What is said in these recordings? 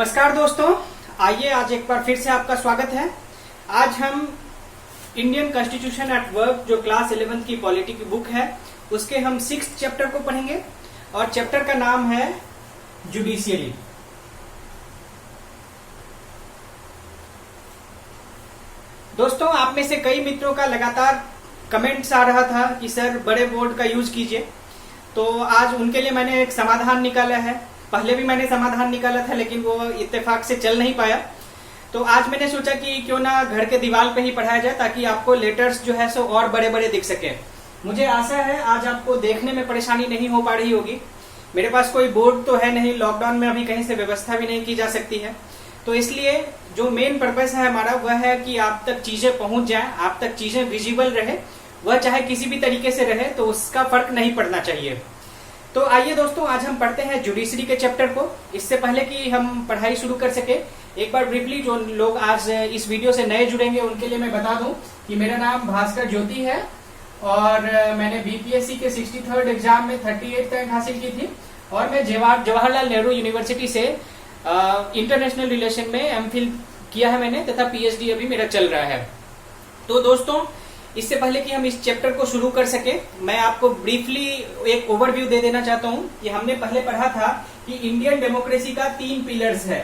नमस्कार दोस्तों, आइए आज एक बार फिर से आपका स्वागत है। आज हम इंडियन कॉन्स्टिट्यूशन एट वर्क जो क्लास 11th की पॉलिटी की बुक है उसके हम 6th चैप्टर को पढ़ेंगे और चैप्टर का नाम है जुडिशियरी। दोस्तों, आप में से कई मित्रों का लगातार कमेंट्स आ रहा था कि सर बड़े बोर्ड का यूज कीजिए, तो आज उनके लिए मैंने एक समाधान निकाला है। पहले भी मैंने समाधान निकाला था लेकिन वो इत्तेफाक से चल नहीं पाया, तो आज मैंने सोचा कि क्यों ना घर के दीवार पे ही पढ़ाया जाए ताकि आपको लेटर्स जो है सो और बड़े बड़े दिख सके। मुझे आशा है आज आपको देखने में परेशानी नहीं हो पा रही होगी। मेरे पास कोई बोर्ड तो है नहीं, लॉकडाउन में अभी कहीं से व्यवस्था भी नहीं की जा सकती है, तो इसलिए जो मेन पर्पस है हमारा वह है कि आप तक चीजें पहुंच जाएं, आप तक चीजें विजिबल रहे, वह चाहे किसी भी तरीके से रहे तो उसका फर्क नहीं पड़ना चाहिए। तो आइए दोस्तों, आज हम पढ़ते हैं जुडिशरी के चैप्टर को। इससे पहले कि हम पढ़ाई शुरू कर सके, एक बार ब्रीफली जो लोग आज इस वीडियो से नए जुड़ेंगे उनके लिए मैं बता दूं कि मेरा नाम भास्कर ज्योति है और मैंने बीपीएससी के 63rd एग्जाम में 38 रैंक हासिल की थी और मैं जवाहरलाल नेहरू यूनिवर्सिटी से इंटरनेशनल रिलेशन में एमफिल किया है मैंने, तथा पीएचडी अभी मेरा चल रहा है। तो दोस्तों, इससे पहले कि हम इस चैप्टर को शुरू कर सके, मैं आपको ब्रीफली एक ओवरव्यू दे देना चाहता हूं कि हमने पहले पढ़ा था कि इंडियन डेमोक्रेसी का 3 पिलर्स है।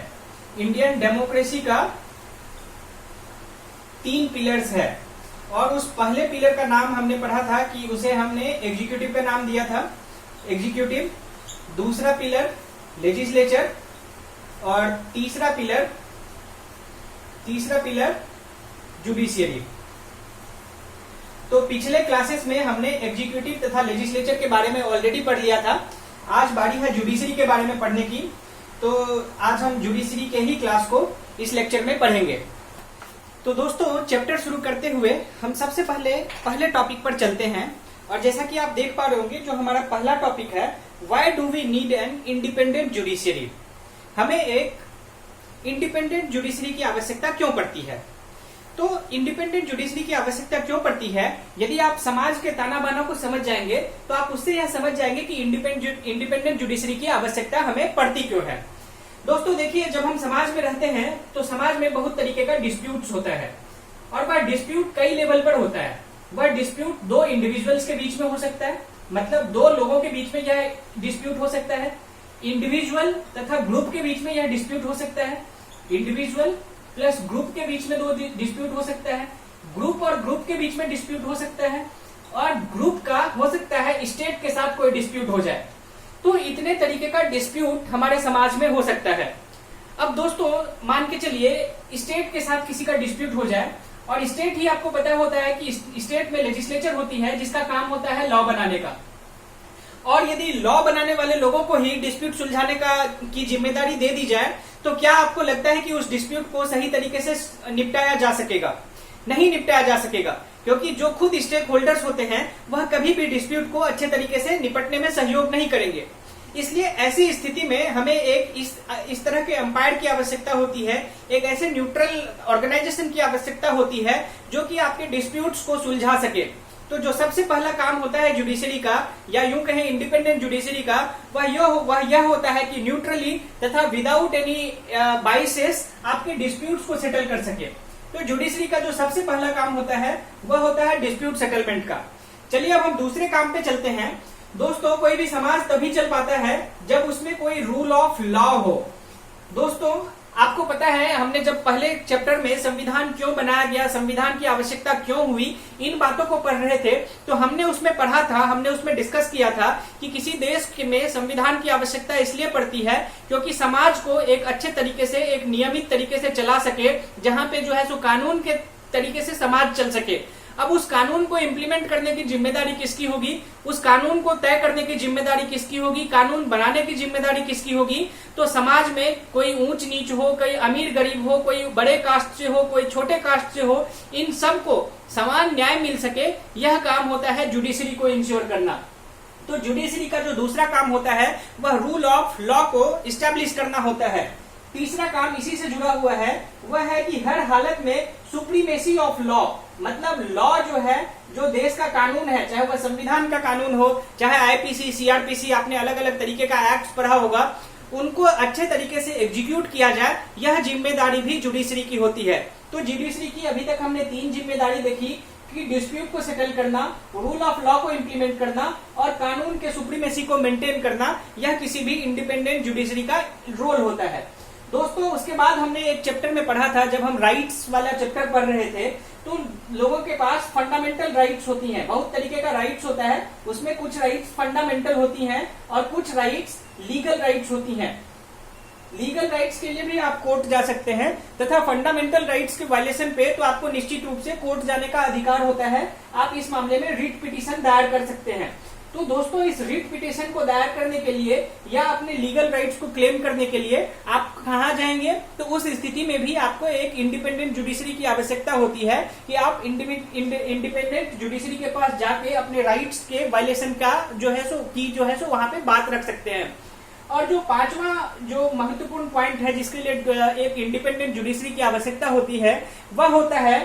इंडियन डेमोक्रेसी का 3 पिलर्स है और उस पहले पिलर का नाम हमने पढ़ा था कि उसे हमने एग्जीक्यूटिव का नाम दिया था, एग्जीक्यूटिव। दूसरा पिलर लेजिस्लेचर और तीसरा पिलर जुडिशियरी। तो पिछले क्लासेस में हमने एग्जीक्यूटिव तथा लेजिस्लेचर के बारे में ऑलरेडी पढ़ लिया था। आज बारी है जुडिशरी के बारे में पढ़ने की, तो आज हम जुडिशरी के ही क्लास को इस लेक्चर में पढ़ेंगे। तो दोस्तों, चैप्टर शुरू करते हुए हम सबसे पहले टॉपिक पर चलते हैं और जैसा कि आप देख पा रहे होंगे, जो हमारा पहला टॉपिक है, why do we need an independent judiciary. हमें एक इंडिपेंडेंट जुडिशरी की आवश्यकता क्यों पड़ती है? तो इंडिपेंडेंट जुडिशरी की आवश्यकता क्यों पड़ती है? यदि आप समाज के ताना बाना को समझ जाएंगे तो आप उससे यह समझ जाएंगे कि इंडिपेंडेंट जुडिशरी की आवश्यकता हमें पड़ती क्यों है। दोस्तों देखिए, जब हम समाज में रहते हैं तो समाज में बहुत तरीके का डिस्प्यूट्स होता है और वह डिस्प्यूट कई लेवल पर होता है। वह डिस्प्यूट 2 इंडिविजुअल्स के बीच में हो सकता है, मतलब 2 लोगों के बीच में यह डिस्प्यूट हो सकता है। इंडिविजुअल तथा ग्रुप के बीच में यह डिस्प्यूट हो सकता है। इंडिविजुअल प्लस ग्रुप के बीच में 2 डिस्प्यूट हो सकता है। ग्रुप और ग्रुप के बीच में डिस्प्यूट हो सकता है और ग्रुप का हो सकता है स्टेट के साथ कोई डिस्प्यूट हो जाए। तो इतने तरीके का डिस्प्यूट हमारे समाज में हो सकता है। अब दोस्तों, मान के चलिए स्टेट के साथ किसी का डिस्प्यूट हो जाए और स्टेट ही आपको पता होता है कि स्टेट में लेजिस्लेचर होती है जिसका काम होता है लॉ बनाने का, और यदि लॉ बनाने वाले लोगों को ही डिस्प्यूट सुलझाने की जिम्मेदारी दे दी जाए तो क्या आपको लगता है कि उस डिस्प्यूट को सही तरीके से निपटाया जा सकेगा? नहीं निपटाया जा सकेगा, क्योंकि जो खुद स्टेक होल्डर्स होते हैं वह कभी भी डिस्प्यूट को अच्छे तरीके से निपटने में सहयोग नहीं करेंगे। इसलिए ऐसी स्थिति में हमें एक इस तरह के एम्पायर की आवश्यकता होती है, एक ऐसे न्यूट्रल ऑर्गेनाइजेशन की आवश्यकता होती है जो कि आपके डिस्प्यूट्स को सुलझा सके। तो जो सबसे पहला काम होता है जुडिशरी का, या यूं कहें इंडिपेंडेंट जुडिशरी का, वह यह होता है कि न्यूट्रली तथा विदाउट एनी बाइसेस आपके डिस्प्यूट्स को सेटल कर सके। तो जुडिशरी का जो सबसे पहला काम होता है वह होता है डिस्प्यूट सेटलमेंट का। चलिए अब हम दूसरे काम पे चलते हैं। दोस्तों, कोई भी समाज तभी चल पाता है जब उसमें कोई रूल ऑफ लॉ हो। दोस्तों, आपको पता है हमने जब पहले चैप्टर में संविधान क्यों बनाया गया, संविधान की आवश्यकता क्यों हुई, इन बातों को पढ़ रहे थे, तो हमने उसमें पढ़ा था, हमने उसमें डिस्कस किया था कि किसी देश में संविधान की आवश्यकता इसलिए पड़ती है क्योंकि समाज को एक अच्छे तरीके से, एक नियमित तरीके से चला सके, जहां पे जो है सो कानून के तरीके से समाज चल सके। अब उस कानून को इम्प्लीमेंट करने की जिम्मेदारी किसकी होगी? उस कानून को तय करने की जिम्मेदारी किसकी होगी? कानून बनाने की जिम्मेदारी किसकी होगी? तो समाज में कोई ऊंच नीच हो, कोई अमीर गरीब हो, कोई बड़े कास्ट से हो, कोई छोटे कास्ट से हो, इन सबको समान न्याय मिल सके, यह काम होता है जुडिशरी को इंश्योर करना। तो जुडिशरी का जो दूसरा काम होता है वह रूल ऑफ लॉ को इस्टेब्लिश करना होता है। तीसरा काम इसी से जुड़ा हुआ है, वह है कि हर हालत में सुप्रीमेसी ऑफ लॉ, मतलब लॉ जो है, जो देश का कानून है, चाहे वह संविधान का कानून हो, चाहे आईपीसी, सीआरपीसी, आपने अलग अलग तरीके का एक्ट पढ़ा होगा, उनको अच्छे तरीके से एग्जीक्यूट किया जाए, यह जिम्मेदारी भी जुडिशरी की होती है। तो जुडिशरी की अभी तक हमने 3 जिम्मेदारी देखी कि डिस्प्यूट को सेटल करना, रूल ऑफ लॉ को इम्प्लीमेंट करना और कानून के सुप्रीमेसी को मेंटेन करना, यह किसी भी इंडिपेंडेंट जुडिशरी का रोल होता है। दोस्तों उसके बाद हमने एक चैप्टर में पढ़ा था, जब हम राइट्स वाला चैप्टर पढ़ रहे थे, तो लोगों के पास फंडामेंटल राइट्स होती हैं, बहुत तरीके का राइट्स होता है, उसमें कुछ राइट्स फंडामेंटल होती हैं और कुछ राइट्स लीगल राइट्स होती हैं। लीगल राइट्स के लिए भी आप कोर्ट जा सकते हैं तथा फंडामेंटल राइट्स के वायलेशन पे तो आपको निश्चित रूप से कोर्ट जाने का अधिकार होता है। आप इस मामले में रिट पिटीशन दायर कर सकते हैं। तो दोस्तों इस रिट पिटीशन को दायर करने के लिए या अपने लीगल राइट्स को क्लेम करने के लिए आप कहाँ जाएंगे? तो उस स्थिति में भी आपको एक इंडिपेंडेंट जुडिशरी की आवश्यकता होती है कि आप इंडिपेंडेंट जुडिशरी के पास जाके अपने राइट्स के वायलेशन का जो है सो वहां पे बात रख सकते हैं। और जो 5वां जो महत्वपूर्ण पॉइंट है जिसके लिए एक इंडिपेंडेंट जुडिशरी की आवश्यकता होती है, वह होता है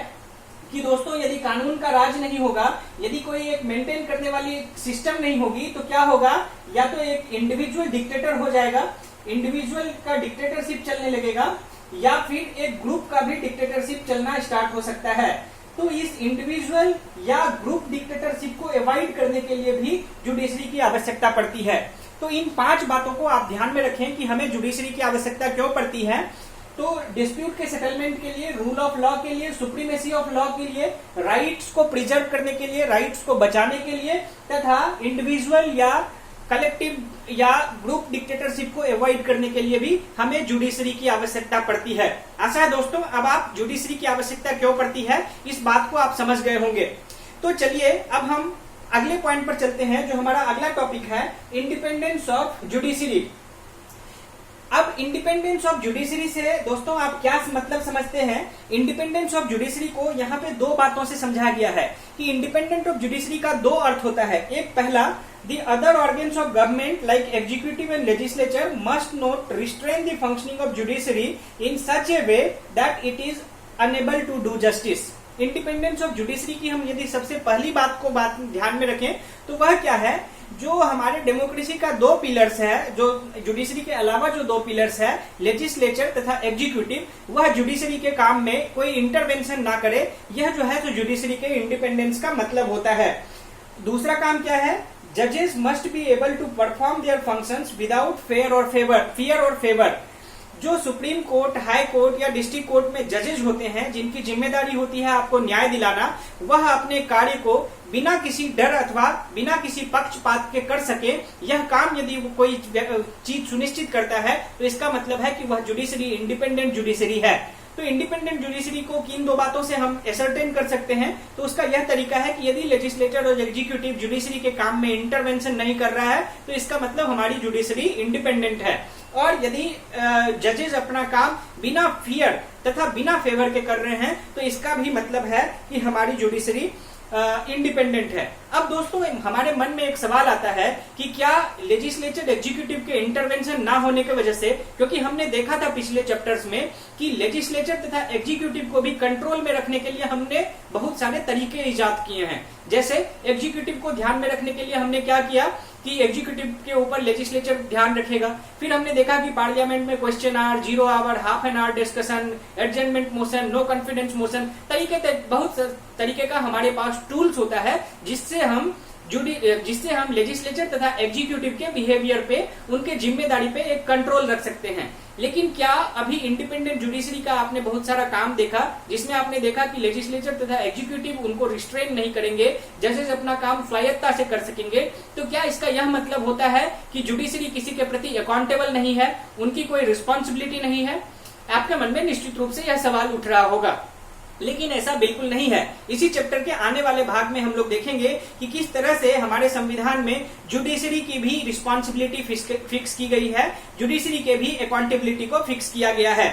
कि दोस्तों यदि कानून का राज नहीं होगा, यदि कोई एक मेंटेन करने वाली सिस्टम नहीं होगी, तो क्या होगा? या तो एक इंडिविजुअल डिक्टेटर हो जाएगा, इंडिविजुअल का डिक्टेटरशिप चलने लगेगा, या फिर एक ग्रुप का भी डिक्टेटरशिप चलना स्टार्ट हो सकता है। तो इस इंडिविजुअल या ग्रुप डिक्टेटरशिप को अवॉइड करने के लिए भी जुडिशरी की आवश्यकता पड़ती है। तो इन 5 बातों को आप ध्यान में रखें कि हमें जुडिशरी की आवश्यकता क्यों पड़ती है। तो डिस्प्यूट के सेटलमेंट के लिए, रूल ऑफ लॉ के लिए, सुप्रीमेसी ऑफ लॉ के लिए, राइट्स को प्रिजर्व करने के लिए, राइट्स को बचाने के लिए, तथा इंडिविजुअल या कलेक्टिव या ग्रुप डिक्टेटरशिप को अवॉइड करने के लिए भी हमें जुडिशरी की आवश्यकता पड़ती है। आशा है दोस्तों अब आप जुडिशरी की आवश्यकता क्यों पड़ती है इस बात को आप समझ गए होंगे। तो चलिए अब हम अगले पॉइंट पर चलते हैं, जो हमारा अगला टॉपिक है इंडिपेंडेंस ऑफ जुडिशरी। अब इंडिपेंडेंस ऑफ जुडिशरी से दोस्तों आप क्या मतलब समझते हैं? इंडिपेंडेंस ऑफ जुडिशरी को यहाँ पे 2 बातों से समझा गया है कि इंडिपेंडेंट ऑफ जुडिशरी का 2 अर्थ होता है। एक पहला, the other organs of government like executive and legislature must not restrain the functioning of judiciary in such a way that it is unable to do justice. Independence of judiciary की हम यदि सबसे पहली बात ध्यान में रखें तो वह क्या है? जो हमारे डेमोक्रेसी का 2 पिलर्स है, जो जुडिशरी के अलावा जो 2 पिलर्स है, लेजिस्लेचर तथा एग्जीक्यूटिव, वह जुडिशरी के काम में कोई इंटरवेंशन ना करे, यह जो है तो जुडिशरी के इंडिपेंडेंस का मतलब होता है। दूसरा काम क्या है? जजेस must be able to perform their functions without fear और फेवर। जो सुप्रीम कोर्ट, हाई कोर्ट या डिस्ट्रिक्ट कोर्ट में जजेज होते हैं, जिनकी जिम्मेदारी होती है आपको न्याय दिलाना, वह अपने कार्य को बिना किसी डर अथवा बिना किसी पक्षपात के कर सके, यह काम यदि कोई चीज सुनिश्चित करता है तो इसका मतलब है कि वह जुडिशरी इंडिपेंडेंट जुडिशरी है। तो इंडिपेंडेंट जुडिशरी को किन 2 बातों से हम एसर्टेन कर सकते हैं? तो उसका यह तरीका है कि यदि लेजिस्लेचर और एग्जीक्यूटिव जुडिशरी के काम में इंटरवेंशन नहीं कर रहा है तो इसका मतलब हमारी जुडिशरी इंडिपेंडेंट है। और यदि जजेस अपना काम बिना फियर तथा बिना फेवर के कर रहे हैं तो इसका भी मतलब है कि हमारी जुडिशरी इंडिपेंडेंट है। अब दोस्तों हमारे मन में एक सवाल आता है कि क्या लेजिस्लेचर एग्जीक्यूटिव के इंटरवेंशन ना होने की वजह से, क्योंकि हमने देखा था पिछले चैप्टर्स में कि लेजिस्लेचर तथा एग्जीक्यूटिव को भी कंट्रोल में रखने के लिए हमने बहुत सारे तरीके इजाद किए हैं। जैसे एग्जीक्यूटिव को ध्यान में रखने के लिए हमने क्या किया कि एग्जीक्यूटिव के ऊपर लेजिस्लेचर ध्यान रखेगा। फिर हमने देखा कि पार्लियामेंट में question hour, 0 hour, half an hour discussion, adjournment motion, no confidence motion, बहुत तरीके का हमारे पास टूल्स होता है जिससे हम लेजिस्लेचर तथा एग्जीक्यूटिव के बिहेवियर पे, उनके जिम्मेदारी पे एक कंट्रोल रख सकते हैं। लेकिन क्या अभी इंडिपेंडेंट जुडिशरी का आपने बहुत सारा काम देखा जिसमें आपने देखा कि लेजिस्लेचर तथा एग्जीक्यूटिव उनको रिस्ट्रेन नहीं करेंगे, जजेस अपना काम स्वायत्ता से कर सकेंगे? तो क्या इसका यह मतलब होता है कि जुडिशरी किसी के प्रति अकाउंटेबल नहीं है, उनकी कोई रिस्पॉन्सिबिलिटी नहीं है? आपके मन में निश्चित रूप से यह सवाल उठ रहा होगा, लेकिन ऐसा बिल्कुल नहीं है। इसी चैप्टर के आने वाले भाग में हम लोग देखेंगे कि किस तरह से हमारे संविधान में जुडिशरी की भी रिस्पॉन्सिबिलिटी फिक्स की गई है, जुडिशरी के भी अकाउंटेबिलिटी को फिक्स किया गया है।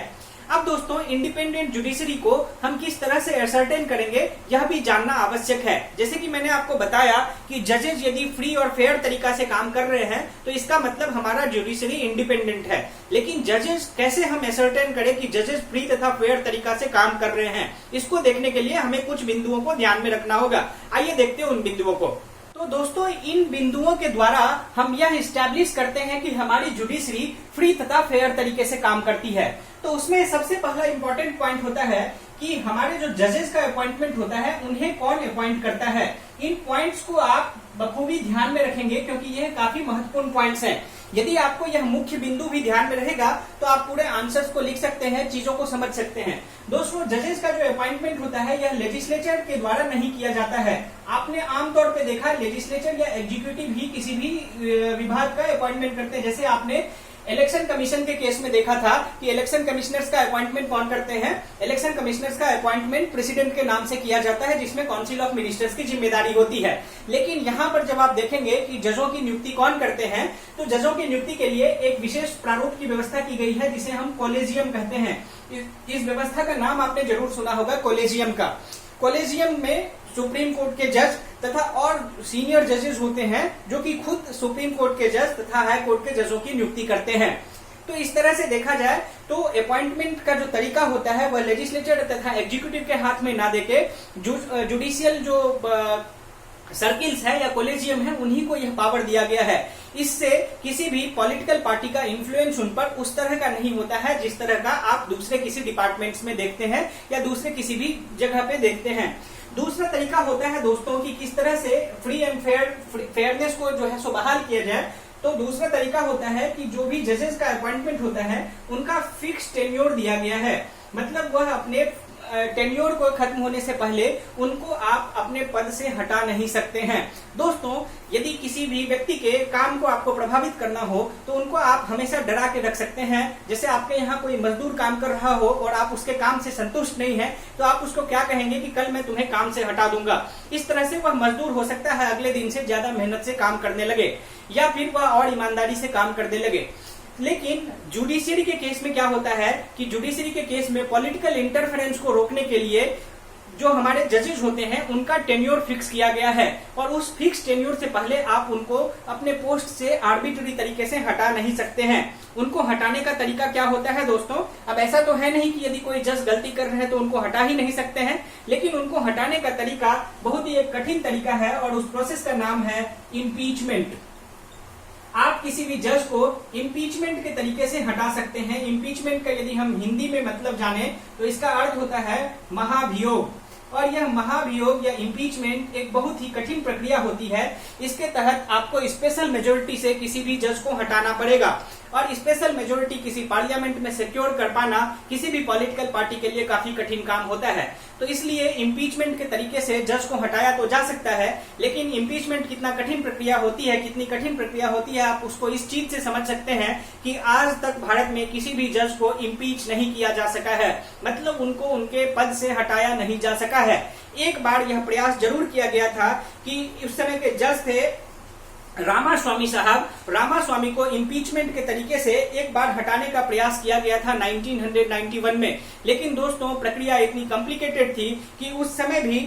अब दोस्तों इंडिपेंडेंट जुडिशरी को हम किस तरह से असर्टेन करेंगे यह भी जानना आवश्यक है। जैसे कि मैंने आपको बताया कि जजेस यदि फ्री और फेयर तरीका से काम कर रहे हैं तो इसका मतलब हमारा जुडिशरी इंडिपेंडेंट है। लेकिन जजेस कैसे हम असर्टेन करें कि जजेस फ्री तथा फेयर तरीका से काम कर रहे हैं, इसको देखने के लिए हमें कुछ बिंदुओं को ध्यान में रखना होगा। आइए देखते हैं उन बिंदुओं को। तो दोस्तों इन बिंदुओं के द्वारा हम यह इस्टेब्लिश करते हैं कि हमारी जुडिशरी फ्री तथा फेयर तरीके से काम करती है। तो उसमें सबसे पहला इंपॉर्टेंट पॉइंट होता है कि हमारे जो जजेस का अपॉइंटमेंट होता है उन्हें कौन अपॉइंट करता है। इन पॉइंट्स को आप बखूबी ध्यान में रखेंगे क्योंकि यह काफी महत्वपूर्ण पॉइंट्स हैं। यदि आपको यह मुख्य बिंदु भी ध्यान में रहेगा तो आप पूरे आंसर्स को लिख सकते हैं, चीजों को समझ सकते हैं। दोस्तों जजेस का जो अपॉइंटमेंट होता है यह लेजिस्लेचर के द्वारा नहीं किया जाता है। आपने आमतौर पे देखा लेजिस्लेचर या एग्जीक्यूटिव ही किसी भी विभाग का अपॉइंटमेंट करते हैं। जैसे आपने इलेक्शन कमीशन के केस में देखा था कि इलेक्शन कमिश्नर्स का अपॉइंटमेंट कौन करते हैं। इलेक्शन कमिश्नर्स का अपॉइंटमेंट प्रेसिडेंट के नाम से किया जाता है, जिसमें काउंसिल ऑफ मिनिस्टर्स की जिम्मेदारी होती है। लेकिन यहाँ पर जब आप देखेंगे कि जजों की नियुक्ति कौन करते हैं, तो जजों की नियुक्ति के लिए एक विशेष प्रारूप की व्यवस्था की गई है जिसे हम कॉलेजियम कहते हैं। इस व्यवस्था का नाम आपने जरूर सुना होगा, कॉलेजियम का। कॉलेजियम में सुप्रीम कोर्ट के जज तथा और सीनियर जजेस होते हैं जो कि खुद सुप्रीम कोर्ट के जज तथा हाई कोर्ट के जजों की नियुक्ति करते हैं। तो इस तरह से देखा जाए तो अपॉइंटमेंट का जो तरीका होता है वह लेजिस्लेचर तथा एग्जीक्यूटिव के हाथ में ना देके जुडिशियल जो सर्किल्स है या कॉलेजियम है उन्हीं को यह पावर दिया गया है। इससे किसी भी पॉलिटिकल पार्टी का इन्फ्लुएंस उन पर उस तरह का नहीं होता है जिस तरह का आप दूसरे किसी डिपार्टमेंट्स में देखते हैं या दूसरे किसी भी जगह पे देखते हैं। दूसरा तरीका होता है दोस्तों कि किस तरह से फ्री एंड फेयरनेस को जो है सो बहाल किया जाए। तो दूसरा तरीका होता है कि जो भी जजेस का अपॉइंटमेंट होता है उनका फिक्स टेन्योर दिया गया है। मतलब वह अपने टेन्योर को खत्म होने से पहले उनको आप अपने पद से हटा नहीं सकते हैं। दोस्तों यदि किसी भी व्यक्ति के काम को आपको प्रभावित करना हो तो उनको आप हमेशा डरा के रख सकते हैं। जैसे आपके यहाँ कोई मजदूर काम कर रहा हो और आप उसके काम से संतुष्ट नहीं है तो आप उसको क्या कहेंगे कि कल मैं तुम्हें काम से हटा दूंगा। इस तरह से वह मजदूर हो सकता है अगले दिन से ज्यादा मेहनत से काम करने लगे या फिर वह और ईमानदारी से काम करने लगे। लेकिन जुडिशरी के केस में क्या होता है कि जुडिशरी के केस में पॉलिटिकल इंटरफेरेंस को रोकने के लिए जो हमारे जजेस होते हैं उनका टेन्योर फिक्स किया गया है और उस फिक्स टेन्योर से पहले आप उनको अपने पोस्ट से आर्बिट्ररी तरीके से हटा नहीं सकते हैं। उनको हटाने का तरीका क्या होता है दोस्तों, अब ऐसा तो है नहीं कि यदि कोई जज गलती कर रहे हैं तो उनको हटा ही नहीं सकते हैं, लेकिन उनको हटाने का तरीका बहुत ही एक कठिन तरीका है और उस प्रोसेस का नाम है इम्पीचमेंट। आप किसी भी जज को इम्पीचमेंट के तरीके से हटा सकते हैं। इम्पीचमेंट का यदि हम हिंदी में मतलब जाने तो इसका अर्थ होता है महाभियोग। और यह महाभियोग या इम्पीचमेंट एक बहुत ही कठिन प्रक्रिया होती है। इसके तहत आपको स्पेशल मेजोरिटी से किसी भी जज को हटाना पड़ेगा और स्पेशल मेजोरिटी किसी पार्लियामेंट में सिक्योर कर पाना किसी भी पॉलिटिकल पार्टी के लिए काफी कठिन काम होता है। तो इसलिए इम्पीचमेंट के तरीके से जज को हटाया तो जा सकता है, लेकिन इम्पीचमेंट कितना कठिन प्रक्रिया होती है, कितनी कठिन प्रक्रिया होती है आप उसको इस चीज से समझ सकते हैं कि आज तक भारत में किसी भी जज को इम्पीच नहीं किया जा सका है। मतलब उनको उनके पद से हटाया नहीं जा सका है। एक बार यह प्रयास जरूर किया गया था कि उस समय के जज थे रामास्वामी साहब। रामास्वामी को इम्पीचमेंट के तरीके से एक बार हटाने का प्रयास किया गया था 1991 में, लेकिन दोस्तों प्रक्रिया इतनी कॉम्प्लिकेटेड थी कि उस समय भी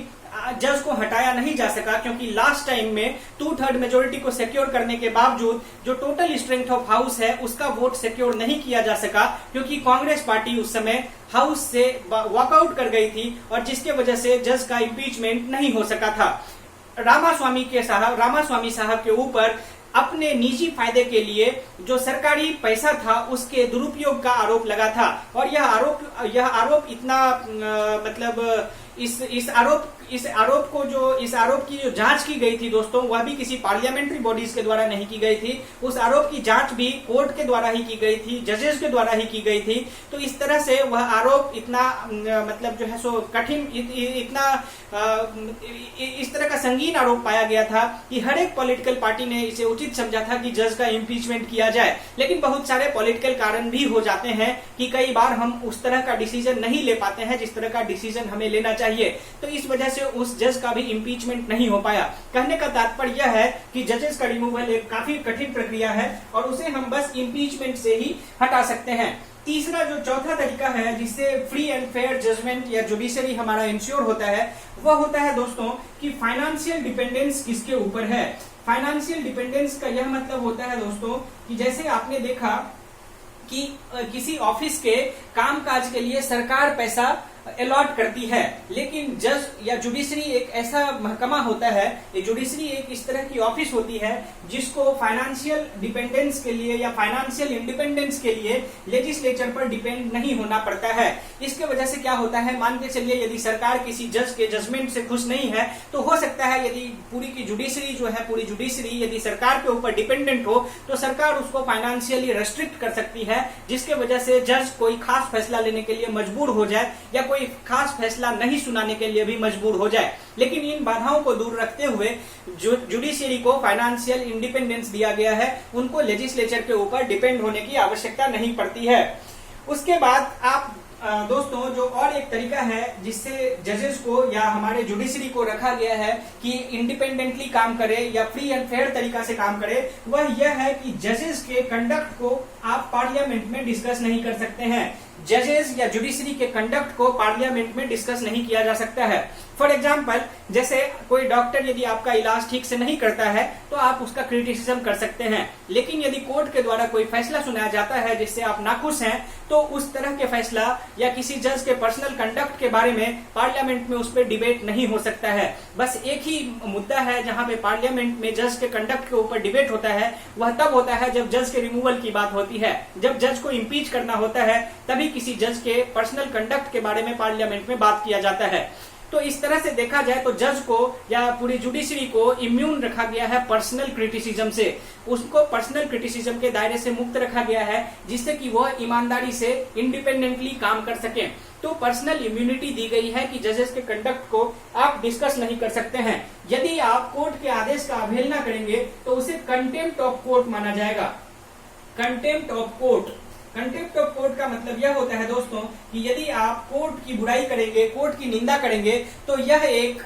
जज को हटाया नहीं जा सका, क्योंकि लास्ट टाइम में 2/3 मेजोरिटी को सिक्योर करने के बावजूद जो टोटल स्ट्रेंथ ऑफ हाउस है उसका वोट सिक्योर नहीं किया जा सका, क्योंकि कांग्रेस पार्टी उस समय हाउस से वॉकआउट कर गई थी और जिसके वजह से जज का इम्पीचमेंट नहीं हो सका था। रामास्वामी साहब के ऊपर अपने निजी फायदे के लिए जो सरकारी पैसा था उसके दुरुपयोग का आरोप लगा था और यह आरोप इतना मतलब इस आरोप की जो जांच की गई थी दोस्तों वह भी किसी पार्लियामेंट्री बॉडीज के द्वारा नहीं की गई थी। उस आरोप की जांच भी कोर्ट के द्वारा ही की गई थी, जजेस के द्वारा ही की गई थी। तो इस तरह से वह आरोप इतना मतलब जो है सो कठिन, इतना इस तरह का संगीन आरोप पाया गया था कि हर एक पॉलिटिकल पार्टी ने इसे उचित समझा था कि जज का इम्पीचमेंट किया जाए। लेकिन बहुत सारे पॉलिटिकल कारण भी हो जाते हैं कि कई बार हम उस तरह का डिसीजन नहीं ले पाते हैं जिस तरह का डिसीजन हमें लेना चाहिए, तो इस वजह से उस जज का भी इम्पीचमेंट नहीं हो पाया। कहने का तात्पर्य यह है कि जजेस का रिमूवल एक काफी कठिन प्रक्रिया है और उसे हम बस इम्पीचमेंट से ही हटा सकते हैं। तीसरा जो चौथा तरीका है जिससे फ्री एंड फेयर जजमेंट या जुडिशरी हमारा इंश्योर होता है वह होता है दोस्तों कि फाइनेंशियल डिपेंडेंस किसके ऊपर है। फाइनेंशियल डिपेंडेंस का यह मतलब होता है दोस्तों कि जैसे आपने देखा कि किसी ऑफिस के कामकाज के लिए सरकार पैसा अलॉट करती है। लेकिन जज या जुडिशरी एक ऐसा महकमा होता है, ये जुडिशरी एक इस तरह की ऑफिस होती है जिसको फाइनेंशियल डिपेंडेंस के लिए या फाइनेंशियल इंडिपेंडेंस के लिए लेजिस्लेचर पर डिपेंड नहीं होना पड़ता है। इसके वजह से क्या होता है, मान के चलिए यदि सरकार किसी जज के जजमेंट से खुश नहीं है तो हो सकता है यदि पूरी की जुडिशरी जो है, पूरी जुडिशरी यदि सरकार के ऊपर डिपेंडेंट हो तो सरकार उसको फाइनेंशियली रेस्ट्रिक्ट कर सकती है, जिसके वजह से जज कोई खास फैसला लेने के लिए मजबूर हो जाए या कोई खास फैसला नहीं सुनाने के लिए भी मजबूर हो जाए। लेकिन इन बाधाओं को दूर रखते हुए जुडिशरी को फाइनेंशियल इंडिपेंडेंस दिया गया है, उनको लेजिस्लेचर के ऊपर डिपेंड होने की आवश्यकता नहीं पड़ती है। उसके बाद आप दोस्तों जो और एक तरीका है जिससे जजेस को या हमारे जुडिशरी को रखा गया है कि इंडिपेंडेंटली काम करे या फ्री एंड फेयर तरीका से काम करे, वह यह है कि जजेस के कंडक्ट को आप पार्लियामेंट में डिस्कस नहीं कर सकते हैं। जजेस या जुडिशरी के कंडक्ट को पार्लियामेंट में डिस्कस नहीं किया जा सकता है। फॉर एग्जाम्पल, जैसे कोई डॉक्टर यदि आपका इलाज ठीक से नहीं करता है तो आप उसका क्रिटिसिज्म कर सकते हैं, लेकिन यदि कोर्ट के द्वारा कोई फैसला सुनाया जाता है जिससे आप नाखुश हैं तो उस तरह के फैसला या किसी जज के पर्सनल कंडक्ट के बारे में पार्लियामेंट में उस पर डिबेट नहीं हो सकता है। बस एक ही मुद्दा है जहां पे पार्लियामेंट में जज के कंडक्ट के ऊपर डिबेट होता है, वह तब होता है जब जज के रिमूवल की बात होती है। जब जज को इम्पीच करना होता है तभी किसी जज के पर्सनल कंडक्ट के बारे में पार्लियामेंट में बात किया जाता है। तो इस तरह से देखा जाए तो जज को या पूरी जुडिशरी को इम्यून रखा गया है पर्सनल क्रिटिसिज्म से, उसको पर्सनल क्रिटिसिज्म के दायरे से मुक्त रखा गया है जिससे कि वह ईमानदारी से इंडिपेंडेंटली काम कर सके। तो पर्सनल इम्यूनिटी दी गई है कि जजेस के कंडक्ट को आप डिस्कस नहीं कर सकते हैं। यदि आप कोर्ट के आदेश का अवहेलना करेंगे तो उसे कंटेम्प्ट ऑफ कोर्ट माना जाएगा। Contempt of court, contempt of court का मतलब यह होता है दोस्तों कि यदि आप कोर्ट की बुराई करेंगे, कोर्ट की निंदा करेंगे तो यह एक,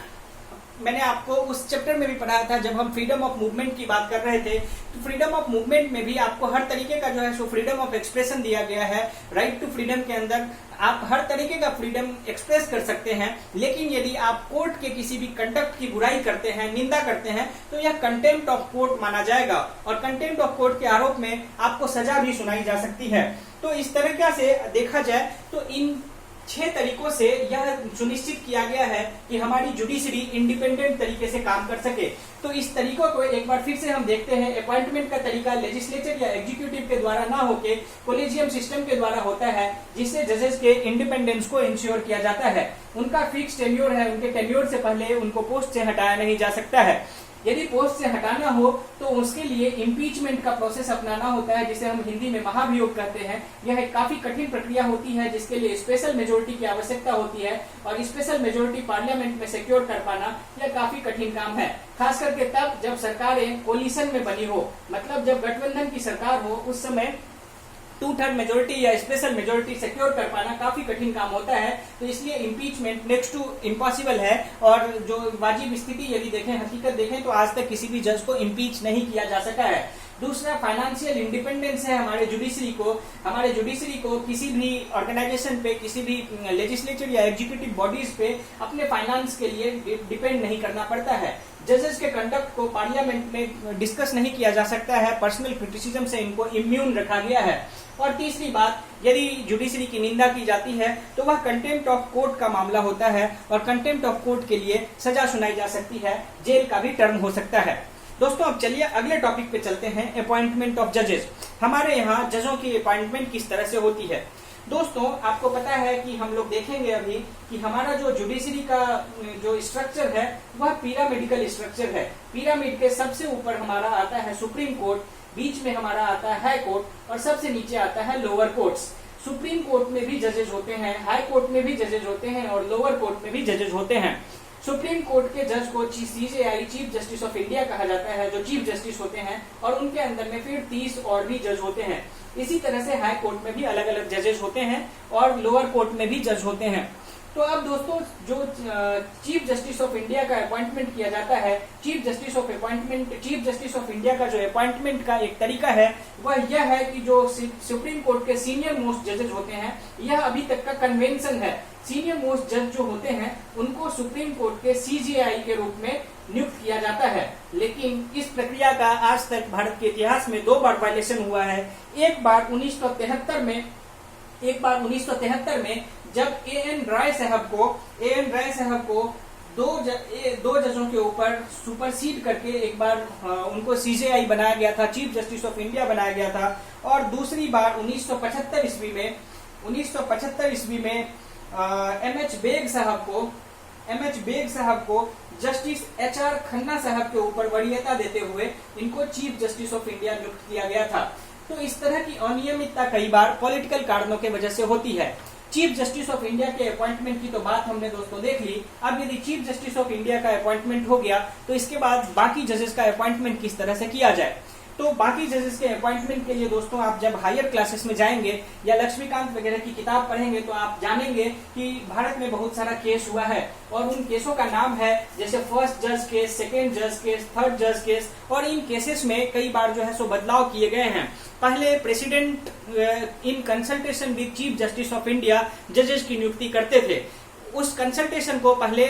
मैंने आपको उस चैप्टर में भी पढ़ाया था जब हम फ्रीडम ऑफ मूवमेंट की बात कर रहे थे, तो फ्रीडम ऑफ मूवमेंट में भी आपको हर तरीके का जो है सो फ्रीडम ऑफ एक्सप्रेशन दिया गया है। राइट टू फ्रीडम के अंदर आप हर तरीके का फ्रीडम एक्सप्रेस कर सकते हैं, लेकिन यदि आप कोर्ट के किसी भी कंडक्ट की बुराई करते हैं, निंदा करते हैं तो यह कंटेम्प्ट ऑफ कोर्ट माना जाएगा और कंटेम्प्ट ऑफ कोर्ट के आरोप में आपको सजा भी सुनाई जा सकती है। तो इस तरीके से देखा जाए तो इन 6 तरीकों से यह सुनिश्चित किया गया है कि हमारी जुडिशरी इंडिपेंडेंट तरीके से काम कर सके। तो इस तरीकों को एक बार फिर से हम देखते हैं। अपॉइंटमेंट का तरीका लेजिस्लेचर या एग्जीक्यूटिव के द्वारा ना होके कोलेजियम सिस्टम के द्वारा होता है, जिससे जजेस के इंडिपेंडेंस को इंश्योर किया जाता है। उनका फिक्स टेन्योर है, उनके टेन्योर से पहले उनको पोस्ट से हटाया नहीं जा सकता है। यदि पोस्ट से हटाना हो तो उसके लिए इम्पीचमेंट का प्रोसेस अपनाना होता है, जिसे हम हिंदी में महाभियोग कहते हैं। यह एक काफी कठिन प्रक्रिया होती है जिसके लिए स्पेशल मेजोरिटी की आवश्यकता होती है और स्पेशल मेजोरिटी पार्लियामेंट में सिक्योर कर पाना यह काफी कठिन काम है, खास करके तब जब सरकारें कोलिशन में बनी हो, मतलब जब गठबंधन की सरकार हो, उस समय 2/3 मेजोरिटी या स्पेशल मेजोरिटी सिक्योर कर पाना काफी कठिन काम होता है। तो इसलिए इम्पीचमेंट नेक्स्ट टू इम्पॉसिबल है। और जो वाजिब स्थिति यदि देखें, हकीकत देखें तो आज तक किसी भी जज को इम्पीच नहीं किया जा सका है। दूसरा फाइनेंशियल इंडिपेंडेंस है हमारे जुडिशरी को। हमारे जुडिशरी को किसी भी ऑर्गेनाइजेशन पे, किसी भी लेजिस्लेचर या एग्जीक्यूटिव बॉडीज पे अपने फाइनेंस के लिए डिपेंड नहीं करना पड़ता है। जजेस के कंडक्ट को पार्लियामेंट में डिस्कस नहीं किया जा सकता है, पर्सनल क्रिटिसिज्म से इनको इम्यून रखा गया है। और तीसरी बात, यदि जुडिशरी की निंदा की जाती है तो वह कंटेम्प्ट ऑफ कोर्ट का मामला होता है और कंटेम्प्ट ऑफ कोर्ट के लिए सजा सुनाई जा सकती है, जेल का भी टर्म हो सकता है। दोस्तों अब चलिए अगले टॉपिक पे चलते हैं, अपॉइंटमेंट ऑफ जजेस। हमारे यहाँ जजों की अपॉइंटमेंट किस तरह से होती है। दोस्तों आपको पता है कि हम लोग देखेंगे अभी कि हमारा जो जुडिशरी का जो स्ट्रक्चर है वह पिरामिडिकल स्ट्रक्चर है। पिरामिड के सबसे ऊपर हमारा आता है सुप्रीम कोर्ट, बीच में हमारा आता है हाई कोर्ट और सबसे नीचे आता है लोअर कोर्ट्स। सुप्रीम कोर्ट में भी जजेस होते हैं, हाई कोर्ट में भी जजेस होते हैं और लोअर कोर्ट में भी जजेस होते हैं। सुप्रीम कोर्ट के जज को CJI chief justice of India कहा जाता है, जो चीफ जस्टिस होते हैं, और उनके अंदर में फिर 30 और भी जज होते हैं। इसी तरह से हाई कोर्ट में भी अलग अलग जजेस होते हैं और लोअर कोर्ट में भी जज होते हैं। तो अब दोस्तों जो चीफ जस्टिस ऑफ इंडिया का अपॉइंटमेंट किया जाता है, चीफ जस्टिस ऑफ इंडिया का जो अपॉइंटमेंट का एक तरीका है वह यह है कि जो सुप्रीम कोर्ट के सीनियर मोस्ट जजेस होते हैं, यह अभी तक का कन्वेंशन है। सीनियर मोस्ट जज जो होते हैं उनको सुप्रीम कोर्ट के CJI के रूप में नियुक्त किया जाता है। लेकिन इस प्रक्रिया का आज तक भारत के इतिहास में 2 बार वायलेशन हुआ है। एक बार 1973 में जब ए एन राय साहब को दो जजों के ऊपर सुपरसीड करके एक बार उनको सीजेआई बनाया गया था, चीफ जस्टिस ऑफ इंडिया बनाया गया था, और दूसरी बार 1975 ईस्वी में एम एच बेग साहब को जस्टिस HR खन्ना साहब के ऊपर वरीयता देते हुए इनको चीफ जस्टिस ऑफ इंडिया नियुक्त किया गया था। तो इस तरह की अनियमितता कई बार पॉलिटिकल कारणों के वजह से होती है। चीफ जस्टिस ऑफ इंडिया के अपॉइंटमेंट की तो बात हमने दोस्तों देख ली। अब यदि चीफ जस्टिस ऑफ इंडिया का अपॉइंटमेंट हो गया तो इसके बाद बाकी जजेस का अपॉइंटमेंट किस तरह से किया जाए। तो बाकी जजेस के अपॉइंटमेंट के लिए दोस्तों आप जब हायर क्लासेस में जाएंगे या लक्ष्मीकांत वगैरह की किताब पढ़ेंगे तो आप जानेंगे कि भारत में बहुत सारा केस हुआ है और उन केसों का नाम है जैसे फर्स्ट जज केस, सेकेंड जज केस, थर्ड जज केस, और इन केसेस में कई बार जो है सो बदलाव किए गए हैं। पहले president in consultation with chief justice of India जजेस की नियुक्ति करते थे। उस कंसल्टेशन को पहले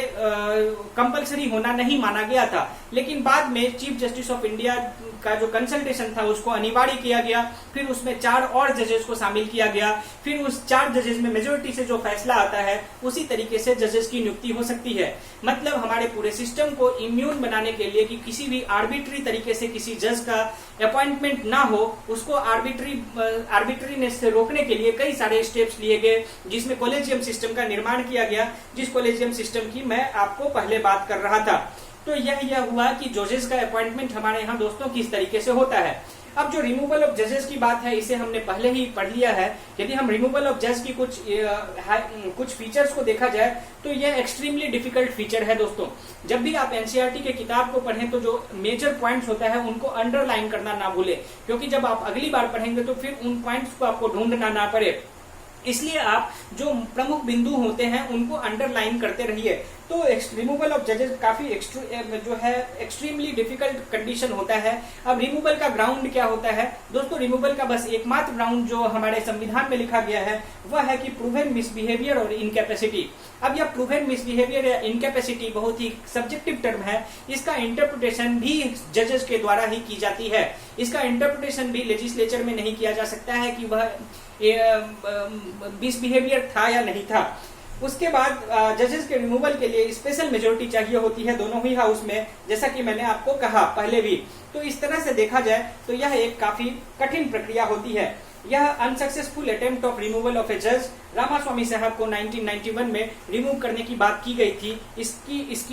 कंपलसरी होना नहीं माना गया था, लेकिन बाद में चीफ जस्टिस ऑफ इंडिया का जो कंसल्टेशन था उसको अनिवार्य किया गया। फिर उसमें 4 और जजेस को शामिल किया गया। फिर उस 4 जजेस में मेजोरिटी से जो फैसला आता है उसी तरीके से जजेस की नियुक्ति हो सकती है। मतलब हमारे पूरे सिस्टम को इम्यून बनाने के लिए कि किसी भी आर्बिट्री तरीके से किसी जज का अपॉइंटमेंट ना हो, उसको आर्बिट्रीनेस से रोकने के लिए कई सारे स्टेप्स लिए गए, जिसमें कॉलेजियम सिस्टम का निर्माण किया गया, जिस कॉलेजियम सिस्टम की मैं आपको पहले बात कर रहा था। तो यह हुआ कि जजेस का अपॉइंटमेंट हमारे यहाँ दोस्तों किस तरीके से होता है। अब जो रिमूवल ऑफ जजेस की बात है इसे हमने पहले ही पढ़ लिया है। यदि हम रिमूवल ऑफ जज की कुछ फीचर्स को देखा जाए तो यह एक्सट्रीमली डिफिकल्ट फीचर है दोस्तों। जब भी आप एनसीईआरटी के किताब को पढ़ें तो जो मेजर पॉइंट्स होता है उनको अंडरलाइन करना ना भूले, क्योंकि जब आप अगली बार पढ़ेंगे तो फिर उन पॉइंट्स को आपको ढूंढना ना पड़े। इसलिए आप जो प्रमुख बिंदु होते हैं उनको अंडरलाइन करते रहिए। तो रिमूवल ऑफ जजेस काफी जो है एक्सट्रीमली डिफिकल्ट कंडीशन होता है। अब रिमूवल का ग्राउंड क्या होता है दोस्तों? रिमूवल का बस एकमात्र ग्राउंड जो हमारे संविधान में लिखा गया है वह है कि प्रूवन मिसबिहेवियर और इनकैपेसिटी। अब यह प्रूवन मिसबिहेवियर या इनकैपेसिटी बहुत ही सब्जेक्टिव टर्म है। इसका इंटरप्रिटेशन भी जजेस के द्वारा ही की जाती है। इसका इंटरप्रिटेशन भी लेजिस्लेचर में नहीं किया जा सकता है कि वह मिसबिहेवियर था या नहीं था। उसके बाद जजेस के रिमूवल के लिए स्पेशल मेजोरिटी चाहिए होती है दोनों ही हाउस में, जैसा कि मैंने आपको कहा पहले भी। तो इस तरह से देखा जाए तो यह एक काफी कठिन प्रक्रिया होती है। यह unsuccessful attempt of removal of a जज रामास्वामी साहब को 1991 में रिमूव करने की बात की गई थी।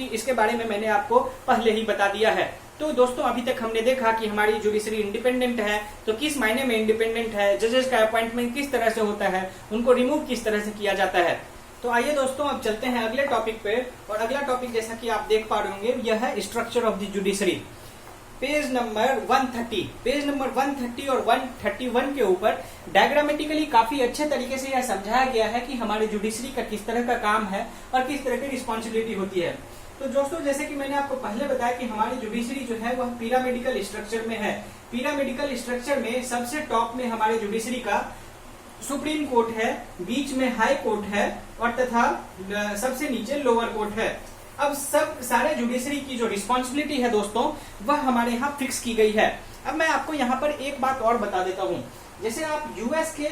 इसके बारे में मैंने आपको पहले ही बता दिया है। तो दोस्तों अभी तक हमने देखा कि हमारी जुडिशरी इंडिपेंडेंट है, तो किस मायने में इंडिपेंडेंट है, जजेस का अपॉइंटमेंट किस तरह से होता है, उनको रिमूव किस तरह से किया जाता है। तो आइए दोस्तों अब चलते हैं अगले टॉपिक पे। और अगला टॉपिक जैसा कि आप देख पा रहे होंगे यह है structure of the judiciary. Page number 130 और 131 के ऊपर डायग्रामेटिकली काफी अच्छे तरीके से यह समझाया गया है कि हमारे जुडिशरी का किस तरह का काम है और किस तरह की रिस्पॉन्सिबिलिटी होती है। तो दोस्तों जैसे कि मैंने आपको पहले बताया कि हमारी जुडिशरी जो है वह पिरामिडिकल स्ट्रक्चर में है। पिरामिडिकल स्ट्रक्चर में सबसे टॉप में हमारे जुडिशरी का सुप्रीम कोर्ट है, बीच में हाई कोर्ट है और तथा सबसे नीचे लोअर कोर्ट है। अब सब सारे जुडिशरी की जो रिस्पॉन्सिबिलिटी है दोस्तों वह हमारे यहाँ फिक्स की गई है। अब मैं आपको यहाँ पर एक बात और बता देता हूँ। जैसे आप यूएस के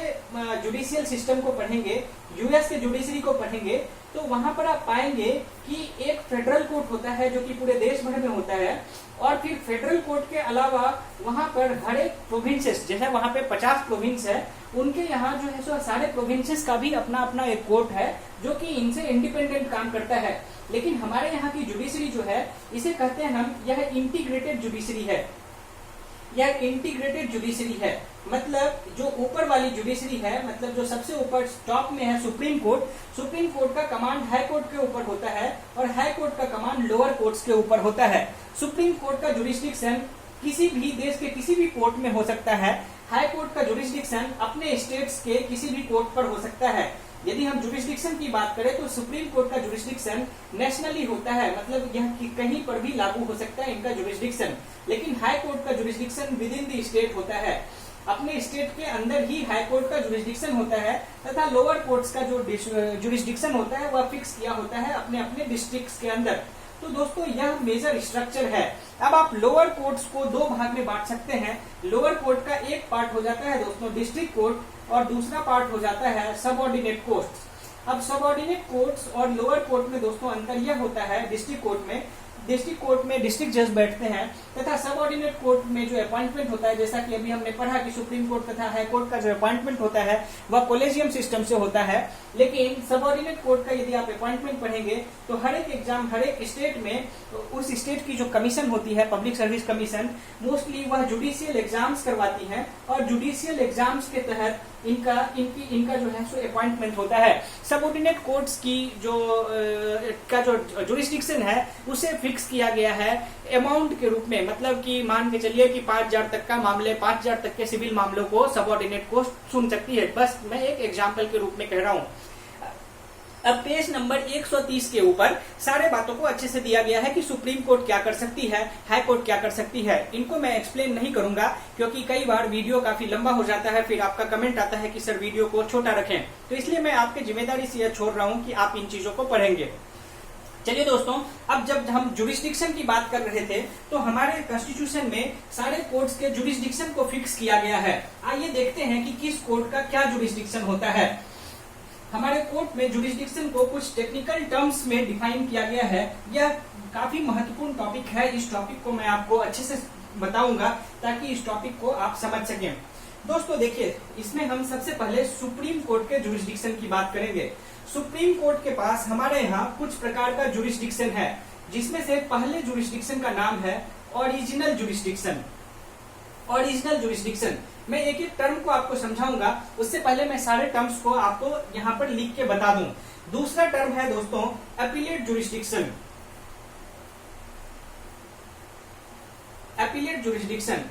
जुडिशियल सिस्टम को पढ़ेंगे, यूएस के जुडिशरी को पढ़ेंगे, तो वहां पर आप पाएंगे कि एक फेडरल कोर्ट होता है जो कि पूरे देश भर में होता है, और फिर फेडरल कोर्ट के अलावा वहां पर हर एक प्रोविंसेस, जैसे वहां पे 50 प्रोविंस है, उनके यहाँ जो है सो सारे प्रोविंसेस का भी अपना अपना एक कोर्ट है जो कि इनसे इंडिपेंडेंट काम करता है। लेकिन हमारे यहाँ की जुडिशरी जो है इसे कहते हैं हम, यह इंटीग्रेटेड जुडिशरी है। यह इंटीग्रेटेड जुडिशरी है मतलब जो ऊपर वाली जुडिशरी है, मतलब जो सबसे ऊपर टॉप में है सुप्रीम कोर्ट का कमांड हाई कोर्ट के ऊपर होता है और हाई कोर्ट का कमांड लोअर कोर्ट्स के ऊपर होता है। सुप्रीम कोर्ट का जुरिस्डिक्शन किसी भी देश के किसी भी कोर्ट में हो सकता है। हाई कोर्ट का जुरिस्डिक्शन अपने स्टेट्स के किसी भी कोर्ट पर हो सकता है। यदि हम जुरिस्डिक्शन की बात करें तो सुप्रीम कोर्ट का जुरिस्डिक्शन नेशनली होता है, मतलब यह कहीं पर भी लागू हो सकता है इनका जुरिस्डिक्शन। लेकिन हाई कोर्ट का jurisdiction with in the state होता है, अपने स्टेट के अंदर ही हाई कोर्ट का जुरिस्डिक्शन होता है, तथा लोअर कोर्ट्स का जो जुरिस्डिक्शन होता है वह फिक्स किया होता है अपने अपने डिस्ट्रिक्ट्स के अंदर। तो दोस्तों यह मेजर स्ट्रक्चर है। अब आप लोअर कोर्ट्स को दो भाग में बांट सकते हैं। लोअर कोर्ट का एक पार्ट हो जाता है दोस्तों डिस्ट्रिक्ट कोर्ट और दूसरा पार्ट हो जाता है सबऑर्डिनेट कोर्ट्स। अब सबऑर्डिनेट कोर्ट्स और लोअर कोर्ट में दोस्तों अंतर यह होता है, डिस्ट्रिक्ट कोर्ट में डिस्ट्रिक्ट जज बैठते हैं, तथा सबऑर्डिनेट कोर्ट में जो अपॉइंटमेंट होता है, जैसा कि अभी हमने पढ़ा कि सुप्रीम कोर्ट तथा हाई कोर्ट का जो अपॉइंटमेंट होता है वह कॉलेजियम सिस्टम से होता है। लेकिन सबऑर्डिनेट कोर्ट का यदि आप अपॉइंटमेंट पढ़ेंगे तो हर एक एग्जाम, हर एक स्टेट में उस स्टेट की जो कमीशन होती है, पब्लिक सर्विस कमीशन, मोस्टली वह जुडिशियल एग्जाम्स करवाती है और जुडिशियल एग्जाम्स के तहत इनका जो है सो अपॉइंटमेंट होता है। सबऑर्डिनेट कोर्ट्स की जो जुरिस्डिक्शन है उसे फिक्स किया गया है अमाउंट के रूप में, मतलब कि मान के चलिए कि 5,000 तक का मामले, 5,000 तक के सिविल मामलों को सबऑर्डिनेट कोर्ट सुन सकती है। बस मैं एक एग्जाम्पल के रूप में कह रहा हूं। अब पेज नंबर 130 के ऊपर सारे बातों को अच्छे से दिया गया है कि सुप्रीम कोर्ट क्या कर सकती है, हाई कोर्ट क्या कर सकती है। इनको मैं एक्सप्लेन नहीं करूंगा क्योंकि कई बार वीडियो काफी लंबा हो जाता है, फिर आपका कमेंट आता है कि सर वीडियो को छोटा रखें, तो इसलिए मैं आपकी जिम्मेदारी से यह छोड़ रहा हूं कि आप इन चीजों को पढ़ेंगे। चलिए दोस्तों, अब जब हम जुरिस्डिक्शन की बात कर रहे थे तो हमारे कॉन्स्टिट्यूशन में सारे कोर्ट्स के जुरिस्डिक्शन को फिक्स किया गया है। आइए देखते हैं कि किस कोर्ट का क्या जुरिस्डिक्शन होता है। हमारे कोर्ट में जुरिस्डिक्शन को कुछ टेक्निकल टर्म्स में डिफाइन किया गया है। यह काफी महत्वपूर्ण टॉपिक है। इस टॉपिक को मैं आपको अच्छे से बताऊंगा ताकि इस टॉपिक को आप समझ सकें। दोस्तों देखिए, इसमें हम सबसे पहले सुप्रीम कोर्ट के जुरिस्डिक्शन की बात करेंगे। सुप्रीम कोर्ट के पास हमारे यहाँ कुछ प्रकार का जुरिस्डिक्शन है, जिसमें से पहले जुरिस्डिक्शन का नाम है ओरिजिनल जुरिस्डिक्शन। ओरिजिनल जुरिस्डिक्शन, मैं एक एक टर्म को आपको समझाऊंगा, उससे पहले मैं सारे टर्म्स को आपको यहाँ पर लिख के बता दूं। दूसरा टर्म है दोस्तों अपीलेट जुरिस्डिक्शन। Appellate jurisdiction.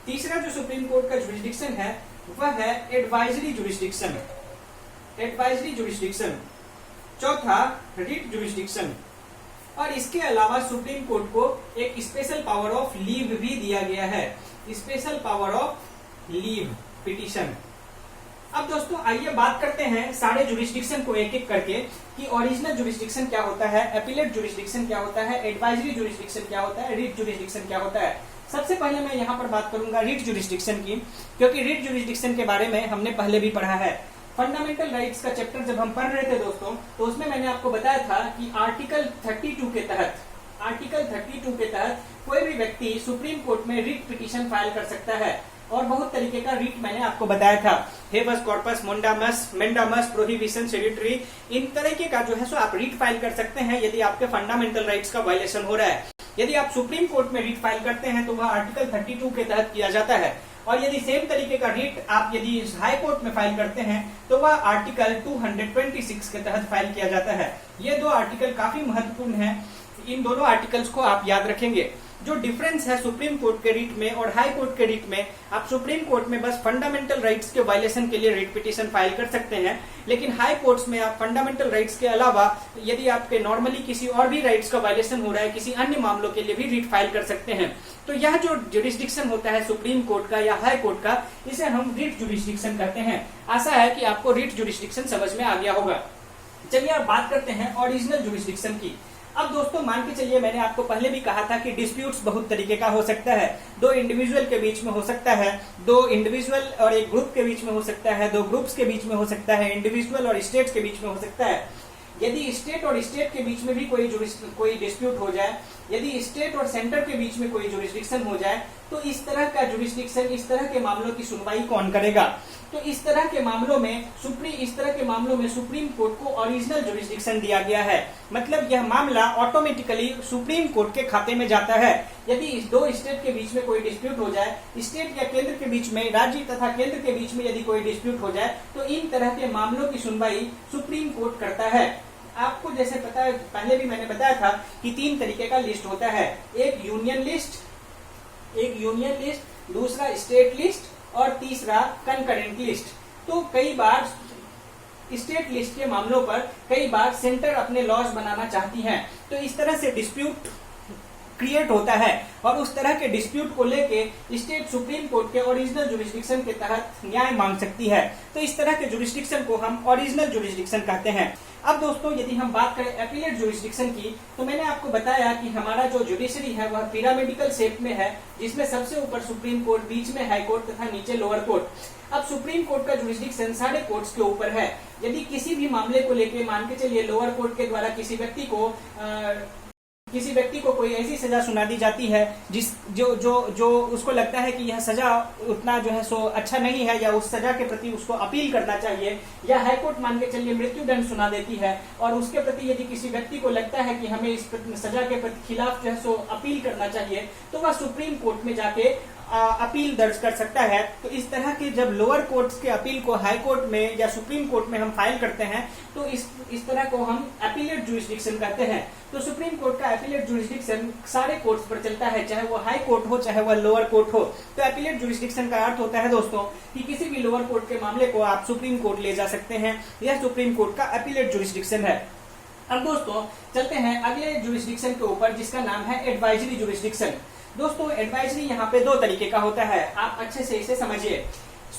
तीसरा जो सुप्रीम कोर्ट का जुरिस्डिक्शन है वह है एडवाइजरी जुरिस्डिक्शन। Advisory jurisdiction. चौथा रिट जुरिस्डिक्शन। और इसके अलावा सुप्रीम कोर्ट को एक स्पेशल पावर ऑफ लीव भी दिया गया है, special power of leave petition. अब दोस्तों आइए बात करते हैं सारे जुरिस्डिक्शन को एक एक करके कि ओरिजिनल जुरिस्डिक्शन क्या होता है, अपीलेट जुरिस्डिक्शन क्या होता है, एडवाइजरी जुरिस्डिक्शन क्या होता है, रिट जुरिस्डिक्शन क्या होता है। सबसे पहले मैं यहाँ पर बात करूंगा रिट जुरिस्डिक्शन की, क्योंकि रिट जुरिस्डिक्शन के बारे में हमने पहले भी पढ़ा है। फंडामेंटल राइट्स का चैप्टर जब हम पढ़ रहे थे दोस्तों, तो उसमें मैंने आपको बताया था कि आर्टिकल 32 के तहत कोई भी व्यक्ति सुप्रीम कोर्ट में रिट पिटीशन फाइल कर सकता है। और बहुत तरीके का रिट मैंने आपको बताया था, हेबस कॉर्पस, मेंडामस, प्रोहिबिशन, सेडिटरी, इन तरीके का जो है सो आप रिट फाइल कर सकते हैं यदि आपके फंडामेंटल राइट्स का वायलेशन हो रहा है। यदि आप सुप्रीम कोर्ट में रिट फाइल करते हैं तो वह आर्टिकल 32 के तहत किया जाता है। और यदि सेम तरीके का रिट आप यदि हाई कोर्ट में फाइल करते हैं तो वह आर्टिकल 226 के तहत फाइल किया जाता है। ये दो आर्टिकल काफी महत्वपूर्ण हैं, इन दोनों आर्टिकल्स को आप याद रखेंगे। जो डिफरेंस है सुप्रीम कोर्ट के रिट में और हाई कोर्ट के रिट में, आप सुप्रीम कोर्ट में बस फंडामेंटल राइट्स के वायलेशन के लिए रिट पिटीशन फाइल कर सकते हैं, लेकिन हाई कोर्ट्स में आप फंडामेंटल राइट्स के अलावा यदि आपके नॉर्मली किसी और भी राइट्स का वायलेशन हो रहा है, किसी अन्य मामलों के लिए भी रिट फाइल कर सकते हैं। तो यह जो जुरिस्डिक्शन होता है सुप्रीम कोर्ट का या हाई कोर्ट का, इसे हम रिट जुरिस्डिक्शन कहते हैं। आशा है कि आपको रिट जुरिस्डिक्शन समझ में आ गया होगा। चलिए अब बात करते हैं ओरिजिनल जुरिस्डिक्शन की। अब दोस्तों मान के चलिए, मैंने आपको पहले भी कहा था कि डिस्प्यूट्स बहुत तरीके का हो सकता है। दो इंडिविजुअल के बीच में हो सकता है, दो इंडिविजुअल और एक ग्रुप के बीच में हो सकता है, दो ग्रुप्स के बीच में हो सकता है, इंडिविजुअल और स्टेट्स के बीच में हो सकता है। यदि स्टेट और स्टेट के बीच में भी कोई डिस्प्यूट हो जाए, यदि स्टेट और सेंटर के बीच में कोई जुरिस्डिक्शन हो जाए, तो इस तरह का जुरिस्डिक्शन, इस तरह के मामलों की सुनवाई कौन करेगा? तो इस तरह के मामलों में सुप्रीम कोर्ट को ओरिजिनल जुरिस्डिक्शन दिया गया है। मतलब यह मामला ऑटोमेटिकली सुप्रीम कोर्ट के खाते में जाता है। यदि इस दो स्टेट के बीच में कोई डिस्प्यूट हो जाए, स्टेट या केंद्र के बीच में, राज्य तथा केंद्र के बीच में यदि कोई डिस्प्यूट हो जाए, तो इन तरह के मामलों की सुनवाई सुप्रीम कोर्ट करता है। आपको जैसे पता है, पहले भी मैंने बताया था कि 3 तरीके का लिस्ट होता है, एक यूनियन लिस्ट, दूसरा स्टेट लिस्ट और तीसरा कंकरेंट लिस्ट। तो कई बार स्टेट लिस्ट के मामलों पर कई बार सेंटर अपने लॉज बनाना चाहती हैं, तो इस तरह से डिस्प्यूट क्रिएट होता है और उस तरह के डिस्प्यूट को लेके स्टेट सुप्रीम कोर्ट के ओरिजिनल जुरिस्डिक्शन के तहत न्याय मांग सकती है। तो इस तरह के जुरिस्डिक्शन को हम ओरिजिनल जुरिस्डिक्शन कहते हैं। अब दोस्तों यदि हम बात करें एपीलेट जुरिस्डिक्शन की, तो मैंने आपको बताया कि हमारा जो जुडिशरी है वह पिरामिडिकल शेप में है, जिसमें सबसे ऊपर सुप्रीम कोर्ट, बीच में हाई कोर्ट तथा नीचे लोअर कोर्ट। अब सुप्रीम कोर्ट का जुरिस्डिक्शन सारे कोर्ट्स के ऊपर है। यदि किसी भी मामले को लेके मान के चलिए लोअर कोर्ट के द्वारा किसी व्यक्ति को कोई ऐसी सजा सुना दी जाती है जिस जो उसको लगता है कि यह सजा उतना जो है सो अच्छा नहीं है, या उस सजा के प्रति उसको अपील करना चाहिए, या हाई कोर्ट मान के चलिए मृत्युदंड सुना देती है और उसके प्रति यदि किसी व्यक्ति को लगता है कि हमें इस सजा के खिलाफ जो है सो अपील करना चाहिए, तो वह सुप्रीम कोर्ट में जाके अपील दर्ज कर सकता है। तो इस तरह के जब लोअर कोर्ट्स के अपील को हाई कोर्ट में या सुप्रीम कोर्ट में हम फाइल करते हैं, तो इस तरह को हम एपीलेट जुरिस्डिक्शन कहते हैं। तो सुप्रीम कोर्ट का एपीलेट जुरिस्डिक्शन सारे कोर्ट्स पर चलता है, चाहे वो हाई कोर्ट हो चाहे वह लोअर कोर्ट हो। तो एपीलेट जुरिस्डिक्शन का अर्थ होता है दोस्तों कि किसी भी लोअर कोर्ट के मामले को आप सुप्रीम कोर्ट ले जा सकते हैं। यह सुप्रीम कोर्ट का एपीलेट जुरिस्डिक्शन है। अब दोस्तों चलते हैं अगले जुरिस्डिक्शन के ऊपर, जिसका नाम है एडवाइजरी जुरिस्डिक्शन। दोस्तों एडवाइजरी यहाँ पे दो तरीके का होता है, आप अच्छे से इसे समझिए।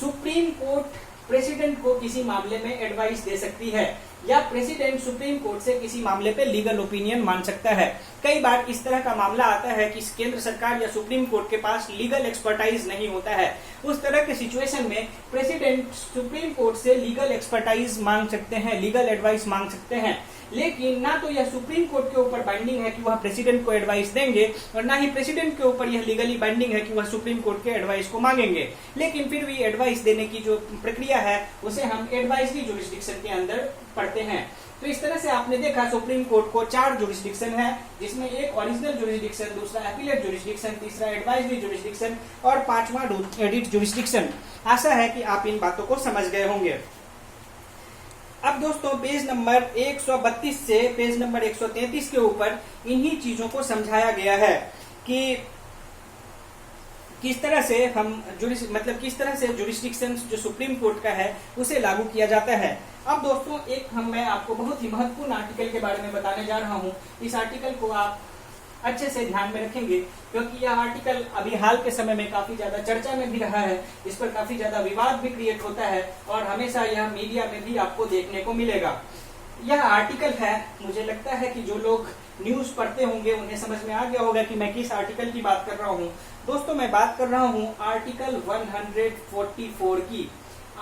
सुप्रीम कोर्ट प्रेसिडेंट को किसी मामले में एडवाइस दे सकती है, या प्रेसिडेंट सुप्रीम कोर्ट से किसी मामले पे लीगल ओपिनियन मांग सकता है। कई बार इस तरह का मामला आता है कि केंद्र सरकार या सुप्रीम कोर्ट के पास लीगल एक्सपर्टाइज नहीं होता है। उस तरह के सिचुएशन में प्रेसिडेंट सुप्रीम कोर्ट से लीगल एक्सपर्टाइज मांग सकते हैं, लीगल एडवाइस मांग सकते हैं। लेकिन ना तो यह सुप्रीम कोर्ट के ऊपर बाइंडिंग है कि वह प्रेसिडेंट को एडवाइस देंगे, और ना ही प्रेसिडेंट के ऊपर यह लीगली बाइंडिंग है कि वह सुप्रीम कोर्ट के एडवाइस को मांगेंगे। लेकिन फिर भी एडवाइस देने की जो प्रक्रिया है उसे हम एडवाइजरी जुरिस्डिक्शन के अंदर पढ़ते हैं। तो इस तरह से आपने देखा सुप्रीम कोर्ट को 4 जुरिस्डिक्शन है, जिसमें एक ओरिजिनल जुरिस्डिक्शन, दूसरा एपीलेट जुरिस्डिक्शन, तीसरा एडवाइजरी जुरिस्डिक्शन और 5वां एडिट जुरिस्डिक्शन। आशा है कि आप इन बातों को समझ गए होंगे। अब दोस्तों पेज नंबर 132 से पेज नंबर 133 के ऊपर इन्हीं चीजों को समझाया गया है कि किस तरह से किस तरह से जुरिस्डिक्शन जो सुप्रीम कोर्ट का है उसे लागू किया जाता है। अब दोस्तों मैं आपको बहुत ही महत्वपूर्ण आर्टिकल के बारे में बताने जा रहा हूं। इस आर्टिकल को आप अच्छे से ध्यान में रखेंगे, क्योंकि यह आर्टिकल अभी हाल के समय में काफी ज्यादा चर्चा में भी रहा है, इस पर काफी ज्यादा विवाद भी क्रिएट होता है और हमेशा यह मीडिया में भी आपको देखने को मिलेगा। यह आर्टिकल है, मुझे लगता है कि जो लोग न्यूज पढ़ते होंगे उन्हें समझ में आ गया होगा कि मैं किस आर्टिकल की बात कर रहा हूँ। दोस्तों मैं बात कर रहा हूँ आर्टिकल 144 की,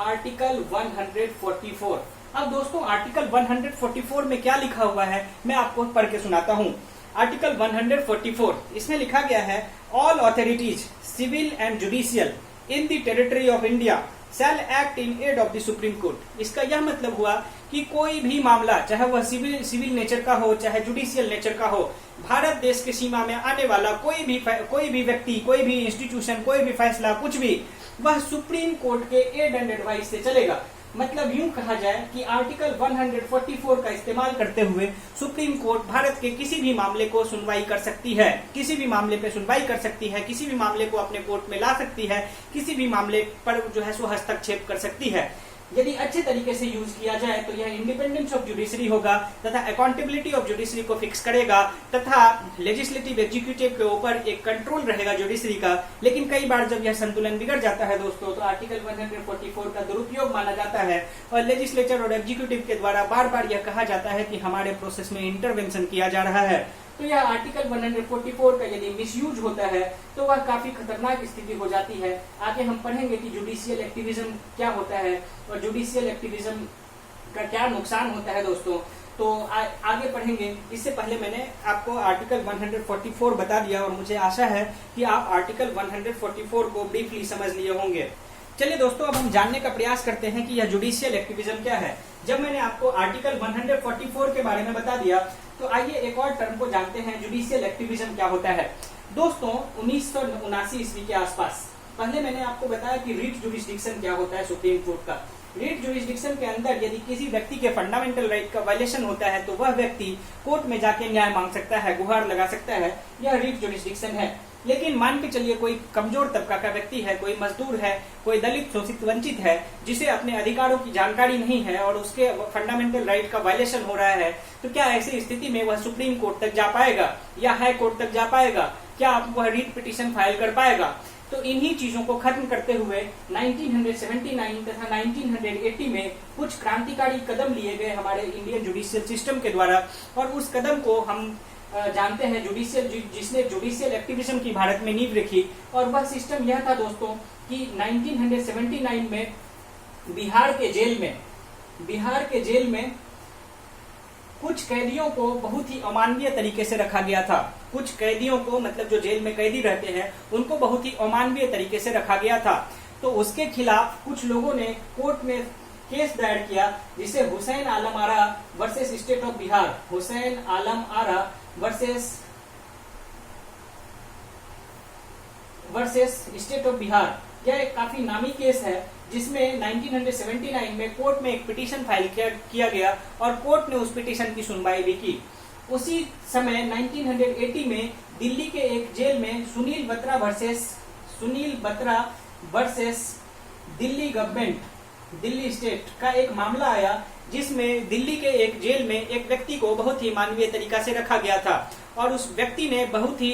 आर्टिकल 144। अब दोस्तों आर्टिकल 144 में क्या लिखा हुआ है मैं आपको पढ़ के सुनाता हूँ। आर्टिकल 144 इसमें लिखा गया है, all authorities civil and judicial in the territory of India shall act in aid of the supreme court. इसका यह मतलब हुआ कि कोई भी मामला, चाहे वह सिविल नेचर का हो चाहे जुडिशियल नेचर का हो, भारत देश की सीमा में आने वाला कोई भी व्यक्ति, कोई भी इंस्टीट्यूशन, कोई भी फैसला, कुछ भी, वह सुप्रीम कोर्ट के एड एंड एडवाइस से चलेगा। मतलब यूं कहा जाए कि आर्टिकल 144 का इस्तेमाल करते हुए सुप्रीम कोर्ट भारत के किसी भी मामले को सुनवाई कर सकती है, किसी भी मामले पे सुनवाई कर सकती है, किसी भी मामले को अपने कोर्ट में ला सकती है, किसी भी मामले पर जो है सो हस्तक्षेप कर सकती है। यदि अच्छे तरीके से यूज किया जाए तो यह इंडिपेंडेंस ऑफ जुडिशरी होगा तथा अकाउंटेबिलिटी ऑफ जुडिशरी को फिक्स करेगा, तथा लेजिस्लेटिव एग्जीक्यूटिव के ऊपर एक कंट्रोल रहेगा जुडिशरी का। लेकिन कई बार जब यह संतुलन बिगड़ जाता है दोस्तों, तो आर्टिकल 144 का दुरुपयोग माना जाता है और लेजिस्लेचर और एग्जीक्यूटिव के द्वारा बार बार यह कहा जाता है कि हमारे प्रोसेस में इंटरवेंशन किया जा रहा है। तो यह आर्टिकल 144 का यदि मिसयूज होता है तो वह काफी खतरनाक स्थिति हो जाती है। आगे हम पढ़ेंगे कि जुडिशियल एक्टिविज्म क्या होता है और जुडिशियल एक्टिविज्म का क्या नुकसान होता है दोस्तों, तो आगे पढ़ेंगे। इससे पहले मैंने आपको आर्टिकल 144 बता दिया और मुझे आशा है कि आप आर्टिकल 144 को ब्रीफली समझ लिए होंगे। चलिए दोस्तों अब हम जानने का प्रयास करते हैं कि यह जुडिशियल एक्टिविज्म क्या है। जब मैंने आपको आर्टिकल 144 के बारे में बता दिया, तो आइए एक और टर्म को जानते हैं, जुडिशियल एक्टिविज्म क्या होता है। दोस्तों 1979 ईस्वी के आसपास, पहले मैंने आपको बताया कि रीट जुरिस्डिक्शन क्या होता है सुप्रीम कोर्ट का। रीट जुरिस्डिक्शन के अंदर यदि किसी व्यक्ति के फंडामेंटल राइट का वायलेशन होता है तो वह व्यक्ति कोर्ट में जाके न्याय मांग सकता है, गुहार लगा सकता है, यह रीट जुरिस्डिक्शन है। लेकिन मान के चलिए कोई कमजोर तबका का व्यक्ति है, कोई मजदूर है, कोई दलित, शोषित, वंचित है, जिसे अपने अधिकारों की जानकारी नहीं है और उसके फंडामेंटल राइट का वायलेशन हो रहा है, तो क्या ऐसी स्थिति में वह सुप्रीम कोर्ट तक जा पाएगा या हाई कोर्ट तक जा पाएगा? क्या वह रीट पिटीशन फाइल कर पाएगा? तो इन्हीं चीजों को खत्म करते हुए 1979 तथा 1980 में कुछ क्रांतिकारी कदम लिए गए हमारे इंडियन जुडिशियल सिस्टम के द्वारा, और उस कदम को हम जानते हैं जिसने जुडिशियल एक्टिविज्म की भारत में नींव रखी। और वह सिस्टम यह था दोस्तों कि 1979 में बिहार के जेल में कुछ कैदियों को बहुत ही अमानवीय तरीके से रखा गया था। कुछ कैदियों को, मतलब जो जेल में कैदी रहते हैं, उनको बहुत ही अमानवीय तरीके से रखा गया था। तो उसके खिलाफ कुछ लोगों ने कोर्ट में केस दायर किया, जिसे Hussain Alam Ara versus state of Bihar, Hussain Alam Ara versus state of Bihar, यह एक काफी नामी केस है, जिसमें 1979 में कोर्ट में एक पिटीशन फाइल किया गया और कोर्ट ने उस पिटीशन की सुनवाई भी की। उसी समय 1980 में दिल्ली के एक जेल में Sunil Batra versus Delhi government, Delhi state का एक मामला आया, जिसमें दिल्ली के एक जेल में एक व्यक्ति को बहुत ही मानवीय तरीका से रखा गया था और उस व्यक्ति ने बहुत ही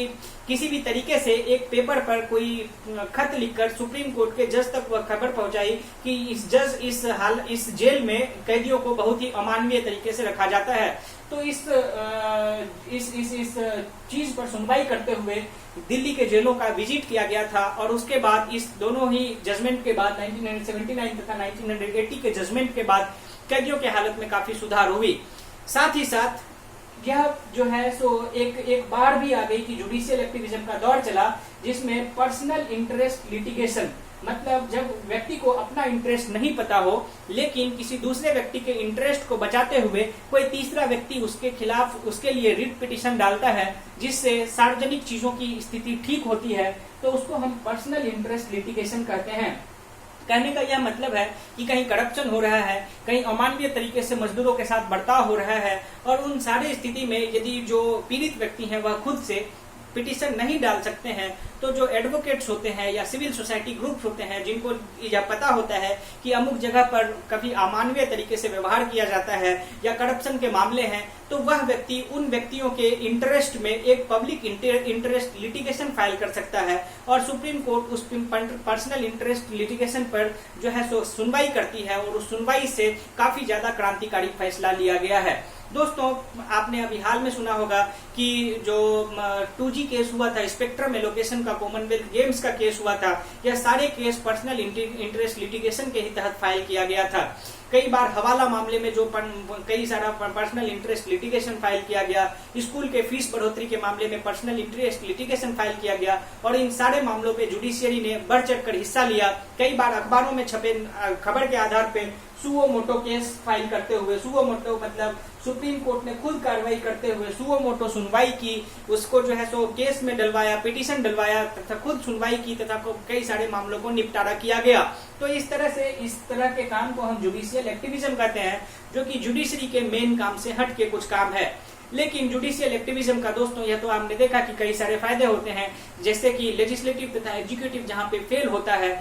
किसी भी तरीके से एक पेपर पर कोई खत लिखकर सुप्रीम कोर्ट के जज तक वह खबर पहुंचाई कि इस जेल में कैदियों को बहुत ही अमानवीय तरीके से रखा जाता है। तो इस चीज पर सुनवाई करते हुए दिल्ली के जेलों का विजिट किया गया था और उसके बाद इस दोनों ही जजमेंट के बाद 1979 तथा 1980 के जजमेंट के बाद कैदियों के हालत में काफी सुधार हुई। साथ ही साथ यह जो है सो एक बार भी आ गई कि जुडिशियल एक्टिविज्म का दौर चला, जिसमें पर्सनल इंटरेस्ट लिटिगेशन, मतलब जब व्यक्ति को अपना इंटरेस्ट नहीं पता हो लेकिन किसी दूसरे व्यक्ति के इंटरेस्ट को बचाते हुए कोई तीसरा व्यक्ति उसके खिलाफ उसके लिए रिट पिटीशन डालता है, जिससे सार्वजनिक चीजों की स्थिति ठीक होती है, तो उसको हम पर्सनल इंटरेस्ट लिटिगेशन कहते हैं। कहने का यह मतलब है कि कहीं करप्शन हो रहा है, कहीं अमानवीय तरीके से मजदूरों के साथ बर्ताव हो रहा है, और उन सारी स्थिति में यदि जो पीड़ित व्यक्ति हैं वह खुद से पिटीशन नहीं डाल सकते हैं, तो जो एडवोकेट्स होते हैं या सिविल सोसाइटी ग्रुप्स होते हैं, जिनको यह पता होता है कि अमुक जगह पर कभी अमानवीय तरीके से व्यवहार किया जाता है या करप्शन के मामले हैं, तो वह व्यक्ति उन व्यक्तियों के इंटरेस्ट में एक पब्लिक इंटरेस्ट लिटिगेशन फाइल कर सकता है और सुप्रीम कोर्ट उस पर्सनल इंटरेस्ट लिटिगेशन पर जो है सो सुनवाई करती है और उस सुनवाई से काफी ज्यादा क्रांतिकारी फैसला लिया गया है। दोस्तों, आपने अभी हाल में सुना होगा कि जो 2G केस हुआ था, स्पेक्ट्रम एलोकेशन का, कॉमनवेल्थ गेम्स का केस हुआ था, यह सारे केस पर्सनल इंटरेस्ट लिटिगेशन के ही तहत फाइल किया गया था। कई बार हवाला मामले में जो कई सारा पर्सनल इंटरेस्ट लिटिगेशन फाइल किया गया, स्कूल के फीस बढ़ोतरी के मामले में पर्सनल इंटरेस्ट लिटिगेशन फाइल किया गया, और इन सारे मामलों पे जुडिशियरी ने बढ़ चढ़ कर हिस्सा लिया। कई बार अखबारों में छपे खबर के आधार पे सुओ मोटो केस फाइल करते हुए, सुओ मोटो मतलब सुप्रीम कोर्ट ने खुद कार्रवाई करते हुए सुओ मोटो सुनवाई की, उसको जो है सो केस में डलवाया, पिटीशन डलवाया तथा खुद सुनवाई की तथा कई सारे मामलों को निपटारा किया गया। तो इस तरह के काम को हम जुडिशियल एक्टिविज्म कहते हैं, जो कि जुडिशरी के मेन काम से हट के कुछ काम है। लेकिन जुडिशियल एक्टिविज्म का दोस्तों यह तो आपने देखा कि कई सारे फायदे होते हैं, जैसे कि लेजिस्लेटिव तथा एग्जीक्यूटिव जहां पे फेल होता है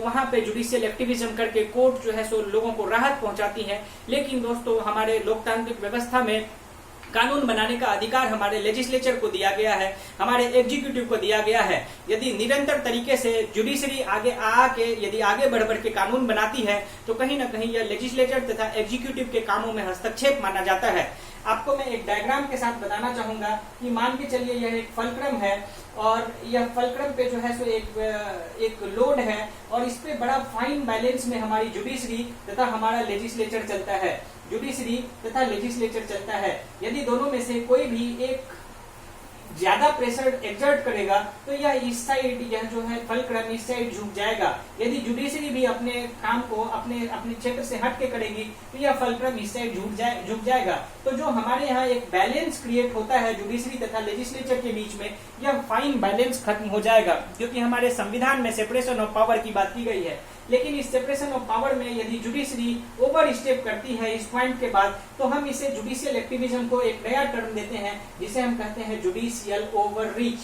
वहां पे जुडिशियल एक्टिविज्म करके कोर्ट जो है सो लोगों को राहत पहुंचाती है। लेकिन दोस्तों, हमारे लोकतांत्रिक व्यवस्था में कानून बनाने का अधिकार हमारे लेजिस्लेचर को दिया गया है, हमारे एग्जीक्यूटिव को दिया गया है। यदि निरंतर तरीके से जुडिशरी यदि आगे बढ़ बढ़ के कानून बनाती है, तो कहीं ना कहीं यह लेजिस्लेचर तथा एग्जीक्यूटिव के कामों में हस्तक्षेप माना जाता है। आपको मैं एक डायग्राम के साथ बताना चाहूंगा कि मान के चलिए यह एक फलक्रम है और यह फलक्रम पे जो है सो एक लोड है और इस पे बड़ा फाइन बैलेंस में हमारी जुडिशरी तथा हमारा लेजिस्लेचर चलता है। जुडिशरी तथा लेजिस्लेचर चलता है। यदि दोनों में से कोई भी एक ज्यादा प्रेशर एक्सर्ट करेगा तो यह इस साइड, यह जो है फलक्रम इस साइड झुक जाएगा। यदि जुडिशरी भी अपने काम को अपने क्षेत्र से हट के करेगी तो यह फलक्रम इस साइड झुक जाएगा। तो जो हमारे यहाँ एक बैलेंस क्रिएट होता है जुडिशरी तथा लेजिस्लेचर के बीच में, यह फाइन बैलेंस खत्म हो जाएगा, क्योंकि हमारे संविधान में सेपरेशन ऑफ पावर की बात की गई है। लेकिन इस सेपरेशन ऑफ पावर में यदि जुडिशरी ओवर स्टेप करती है इस पॉइंट के बाद, तो हम इसे जुडिशियल एक्टिविज्म को एक नया टर्म देते हैं, जिसे हम कहते हैं judicial over reach.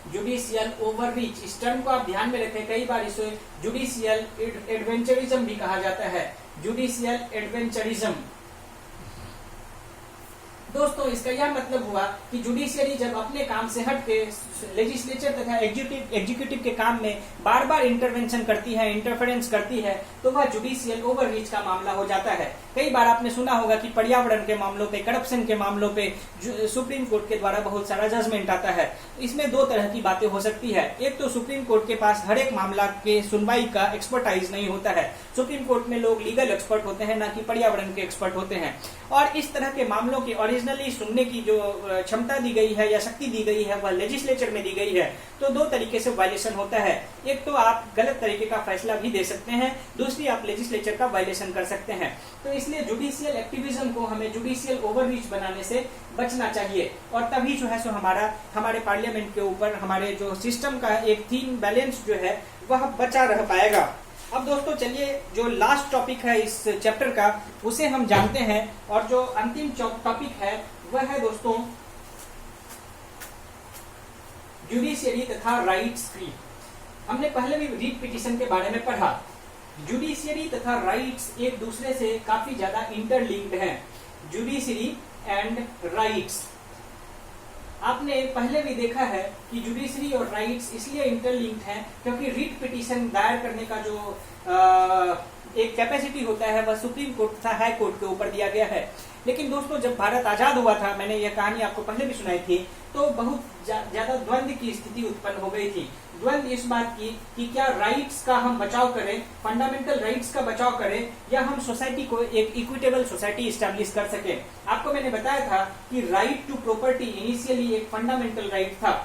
Judicial overreach, इस टर्म को आप ध्यान में रखें, कई बार इसे जुडिशियल एडवेंचरिज्म भी कहा जाता है, जुडिशियल एडवेंचरिज्म। दोस्तों इसका यह मतलब हुआ कि जुडिशियरी जब अपने काम से हट के लेजिस्लेचर तथा एग्जीक्यूटिव के काम में बार बार इंटरवेंशन करती है, इंटरफेरेंस करती है, तो वह जुडिशियल ओवररीच का मामला हो जाता है। कई बार आपने सुना होगा कि पर्यावरण के मामलों पे, करप्शन के मामलों पे सुप्रीम कोर्ट के द्वारा बहुत सारा जजमेंट आता है। इसमें दो तरह की बातें हो सकती है। एक तो सुप्रीम कोर्ट के पास हर एक मामला के सुनवाई का एक्सपर्टाइज नहीं होता है। सुप्रीम कोर्ट में लोग लीगल एक्सपर्ट होते हैं, ना कि पर्यावरण के एक्सपर्ट होते हैं। और इस तरह के मामलों की ओरिजिनली सुनने की जो क्षमता दी गई है या शक्ति दी गई है वह लेजिस्लेचर में दी गई है। तो दो तरीके से वायलेशन होता है। एक तो आप गलत तरीके का फैसला भी दे सकते हैं, दूसरी आप लेजिस्लेचर का वायलेशन कर सकते हैं। तो इसलिए जुडिशियल एक्टिविज्म को हमें जुडिशियल ओवररीच बनाने से बचना चाहिए, और तभी जो है सो हमारे पार्लियामेंट के ऊपर हमारे जो सिस्टम का एक थीम बैलेंस जो है वह बचा रह पाएगा। अब दोस्तों चलिए जो लास्ट टॉपिक है इस चैप्टर का उसे हम जानते हैं, और जो अंतिम टॉपिक है वह है दोस्तों जुडिशियरी तथा राइट्स की। हमने पहले भी रीट पिटीशन के बारे में पढ़ा। जुडिशियरी तथा राइट्स एक दूसरे से काफी ज्यादा इंटरलिंक्ड हैं। जुडिशियरी एंड राइट्स, आपने पहले भी देखा है कि जुडिशरी और राइट्स इसलिए इंटरलिंक्ड हैं क्योंकि रीट पिटीशन दायर करने का जो एक कैपेसिटी होता है वह सुप्रीम कोर्ट तथा हाई कोर्ट के ऊपर दिया गया है। लेकिन दोस्तों जब भारत आजाद हुआ था, मैंने यह कहानी आपको पहले भी सुनाई थी, तो बहुत ज्यादा द्वंद्व की स्थिति उत्पन्न हो गई थी। द्वंद्व इस बात की कि क्या राइट्स का हम बचाव करें, फंडामेंटल राइट्स का बचाव करें, या हम सोसाइटी को एक इक्विटेबल सोसाइटी इस्टेब्लिश कर सकें। आपको मैंने बताया था कि राइट टू प्रॉपर्टी इनिशियली एक फंडामेंटल राइट था।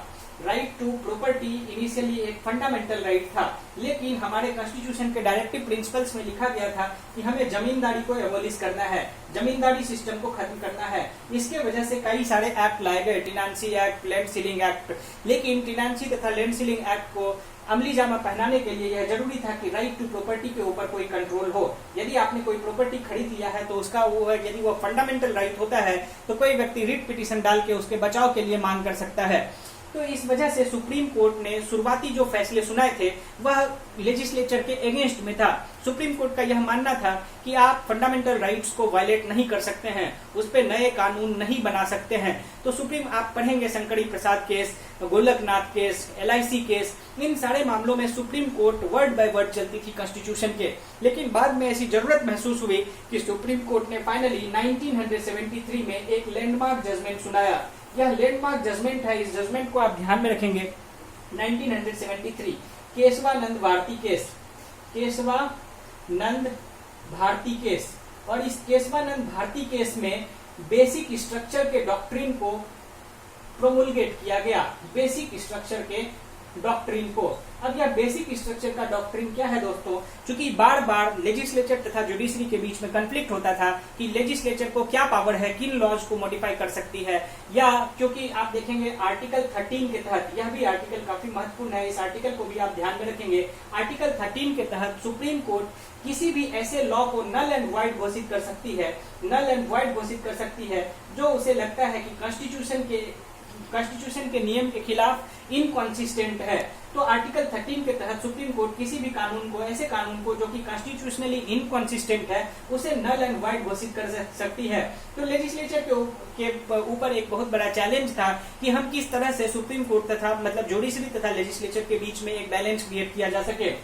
राइट टू प्रॉपर्टी इनिशियली एक फंडामेंटल राइट था, लेकिन हमारे कॉन्स्टिट्यूशन के डायरेक्टिव प्रिंसिपल्स में लिखा गया था कि हमें जमींदारी को एबॉलिश करना है, जमींदारी सिस्टम को खत्म करना है। इसके वजह से कई सारे एक्ट लाए गए, tenancy act, land ceiling act. लेकिन टेनेंसी तथा लैंड सीलिंग एक्ट को अमली जामा पहनाने के लिए यह जरूरी था कि राइट टू प्रॉपर्टी के ऊपर कोई कंट्रोल हो। यदि आपने कोई प्रॉपर्टी खरीद लिया है तो उसका यदि वो फंडामेंटल राइट होता है तो कोई व्यक्ति रिट पिटीशन डाल के उसके बचाव के लिए मांग कर सकता है। तो इस वजह से सुप्रीम कोर्ट ने शुरुआती जो फैसले सुनाए थे वह लेजिस्लेचर के अगेंस्ट में था। सुप्रीम कोर्ट का यह मानना था कि आप फंडामेंटल राइट्स को वायलेट नहीं कर सकते हैं, उस पर नए कानून नहीं बना सकते हैं। तो सुप्रीम आप पढ़ेंगे Shankari Prasad case, Golaknath case, LIC case, इन सारे मामलों में supreme court word by word चलती थी कॉन्स्टिट्यूशन के। लेकिन बाद में ऐसी जरूरत महसूस हुई कि सुप्रीम कोर्ट ने फाइनली 1973 में एक लैंडमार्क जजमेंट सुनाया। यह लैंडमार्क जजमेंट है, इस जजमेंट को आप ध्यान में रखेंगे। 1973 केशवानंद भारती केस, केशवानंद भारती केस। और इस केशवानंद भारती केस में बेसिक स्ट्रक्चर के डॉक्ट्रिन को प्रोमुलगेट किया गया, बेसिक स्ट्रक्चर के डॉक्ट्रिन को। अब यह बेसिक स्ट्रक्चर का डॉक्ट्रिन क्या है दोस्तों? क्योंकि बार बार लेजिस्लेचर तथा जुडिशरी के बीच में कंफ्लिक्ट होता था कि लेजिस्लेचर को क्या पावर है, किन लॉज को मॉडिफाई कर सकती है, या क्योंकि आप देखेंगे आर्टिकल 13 के तहत, यह भी आर्टिकल काफी महत्वपूर्ण है, इस आर्टिकल को भी आप ध्यान में रखेंगे। आर्टिकल 13 के तहत सुप्रीम कोर्ट किसी भी ऐसे लॉ को नल एंड वाइड घोषित कर सकती है, नल एंड वाइड घोषित कर सकती है जो उसे लगता है कि कॉन्स्टिट्यूशन के नियम के खिलाफ इनकॉन्सिस्टेंट है। तो आर्टिकल 13 के तहत सुप्रीम कोर्ट किसी भी कानून को, ऐसे कानून को जो कि कॉन्स्टिट्यूशनली इनकॉन्सिस्टेंट है, उसे नल एंड वाइड घोषित कर सकती है। तो लेजिस्लेचर के ऊपर एक बहुत बड़ा चैलेंज था कि हम किस तरह से सुप्रीम कोर्ट तथा मतलब जुडिशरी तथा लेजिस्लेचर के बीच में एक बैलेंस क्रिएट किया जा सके।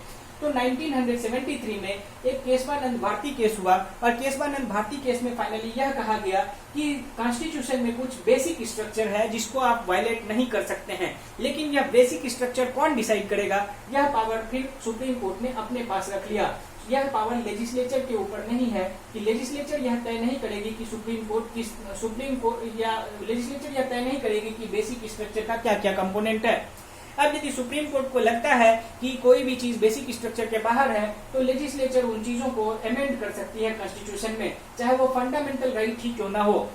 तो 1973 में एक केशवानंद भारती केस हुआ, और केशवानंद भारती केस में फाइनली यह कहा गया कि कॉन्स्टिट्यूशन में कुछ बेसिक स्ट्रक्चर है जिसको आप वायलेट नहीं कर सकते हैं। लेकिन यह बेसिक स्ट्रक्चर कौन डिसाइड करेगा, यह पावर फिर सुप्रीम कोर्ट ने अपने पास रख लिया। यह पावर लेजिस्लेचर के ऊपर नहीं है कि लेजिस्लेचर यह तय नहीं करेगी कि सुप्रीम कोर्ट या लेजिस्लेचर यह तय नहीं करेगी कि बेसिक स्ट्रक्चर का क्या क्या कंपोनेंट है। अब यदि सुप्रीम कोर्ट को लगता है कि कोई भी चीज बेसिक स्ट्रक्चर के बाहर है तो लेजिस्लेचर उन चीजों को अमेंड कर सकती है कॉन्स्टिट्यूशन में, चाहे वो फंडामेंटल राइट ही क्यों ना हो।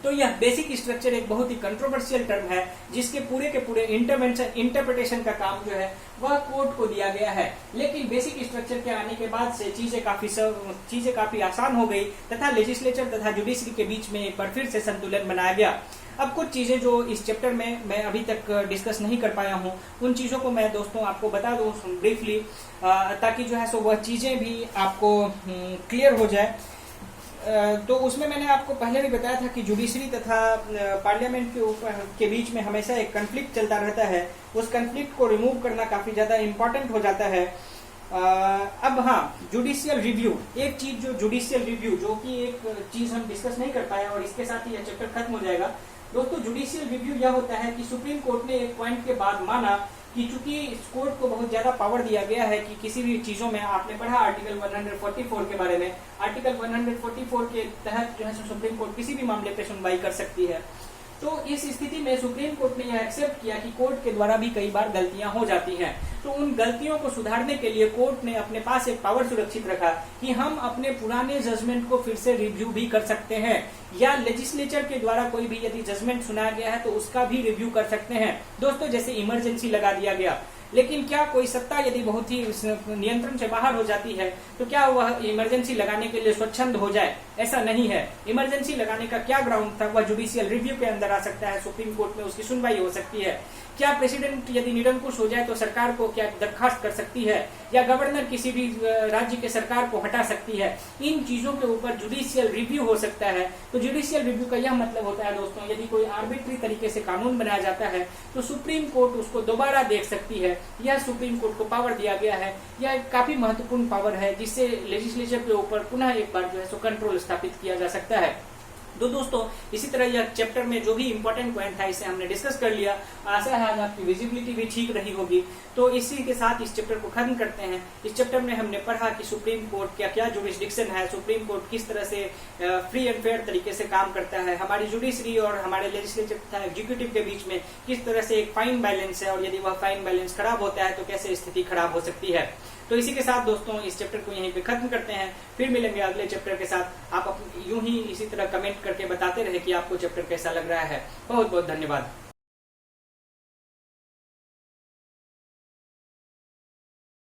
तो यह बेसिक स्ट्रक्चर एक बहुत ही कंट्रोवर्शियल टर्म है, जिसके पूरे के पूरे इंटरप्रिटेशन का काम जो है वह कोर्ट को दिया गया है। लेकिन बेसिक स्ट्रक्चर के आने के बाद से चीजें काफी आसान हो गई तथा लेजिस्लेचर तथा जुडिशरी के बीच में एक बार फिर से संतुलन बनाया गया। अब कुछ चीजें जो इस चैप्टर में मैं अभी तक डिस्कस नहीं कर पाया हूँ, उन चीजों को मैं दोस्तों आपको बता दूं ब्रीफली, ताकि जो है सो वह चीजें भी आपको क्लियर हो जाए। तो उसमें मैंने आपको पहले भी बताया था कि जुडिशरी तथा पार्लियामेंट के बीच में हमेशा एक कन्फ्लिक्ट चलता रहता है। उस कन्फ्लिक्ट को रिमूव करना काफी ज्यादा इम्पोर्टेंट हो जाता है। अब हाँ, जुडिशियल रिव्यू, एक चीज जो जुडिशियल रिव्यू, जो कि एक चीज हम डिस्कस नहीं कर पाए और इसके साथ ही यह चैप्टर खत्म हो जाएगा। दोस्तों, जुडिशियल रिव्यू यह होता है कि सुप्रीम कोर्ट ने एक पॉइंट के बाद माना कि चूंकि इस कोर्ट को बहुत ज्यादा पावर दिया गया है कि किसी भी चीजों में, आपने पढ़ा आर्टिकल 144 के बारे में, आर्टिकल 144 के तहत जो है सुप्रीम कोर्ट किसी भी मामले पे सुनवाई कर सकती है। तो इस स्थिति में सुप्रीम कोर्ट ने यह एक्सेप्ट किया कि कोर्ट के द्वारा भी कई बार गलतियां हो जाती हैं। तो उन गलतियों को सुधारने के लिए कोर्ट ने अपने पास एक पावर सुरक्षित रखा कि हम अपने पुराने जजमेंट को फिर से रिव्यू भी कर सकते हैं, या लेजिस्लेचर के द्वारा कोई भी यदि जजमेंट सुनाया गया है तो उसका भी रिव्यू कर सकते हैं। दोस्तों, जैसे इमरजेंसी लगा दिया गया, लेकिन क्या कोई सत्ता यदि बहुत ही नियंत्रण से बाहर हो जाती है तो क्या वह इमरजेंसी लगाने के लिए स्वच्छंद हो जाए? ऐसा नहीं है। इमरजेंसी लगाने का क्या ग्राउंड था, वह जुडिशियल रिव्यू के अंदर आ सकता है, सुप्रीम कोर्ट में उसकी सुनवाई हो सकती है। क्या प्रेसिडेंट यदि निरंकुश हो जाए तो सरकार को क्या दरखास्त कर सकती है, या गवर्नर किसी भी राज्य के सरकार को हटा सकती है। इन चीजों के ऊपर जुडिशियल रिव्यू हो सकता है। तो जुडिशियल रिव्यू का यह मतलब होता है दोस्तों, यदि कोई आर्बिट्री तरीके से कानून बनाया जाता है तो सुप्रीम कोर्ट उसको दोबारा देख सकती है। यह सुप्रीम कोर्ट को पावर दिया गया है, यह काफी महत्वपूर्ण पावर है, जिससे लेजिस्लेचर के ऊपर पुनः एक बार जो है सो कंट्रोल स्थापित किया जा सकता है। तो दोस्तों, इसी तरह यह चैप्टर में जो भी इंपॉर्टेंट पॉइंट था इसे हमने डिस्कस कर लिया। आशा है आज आपकी विजिबिलिटी भी ठीक रही होगी। तो इसी के साथ इस चैप्टर को खत्म करते हैं। इस चैप्टर में हमने पढ़ा कि सुप्रीम कोर्ट का क्या जुरिस्डिक्शन है, सुप्रीम कोर्ट किस तरह से फ्री एंड फेयर तरीके से काम करता है, हमारी जुडिशरी और हमारे लेजिस्लेचर तथा एग्जीक्यूटिव के बीच में किस तरह से एक फाइन बैलेंस है, और यदि वह फाइन बैलेंस खराब होता है तो कैसे स्थिति खराब हो सकती है। तो इसी के साथ दोस्तों इस चैप्टर को यहीं पे खत्म करते हैं। फिर मिलेंगे अगले चैप्टर के साथ। आप यूं ही इसी तरह कमेंट करके बताते रहे कि आपको चैप्टर कैसा लग रहा है। बहुत बहुत धन्यवाद।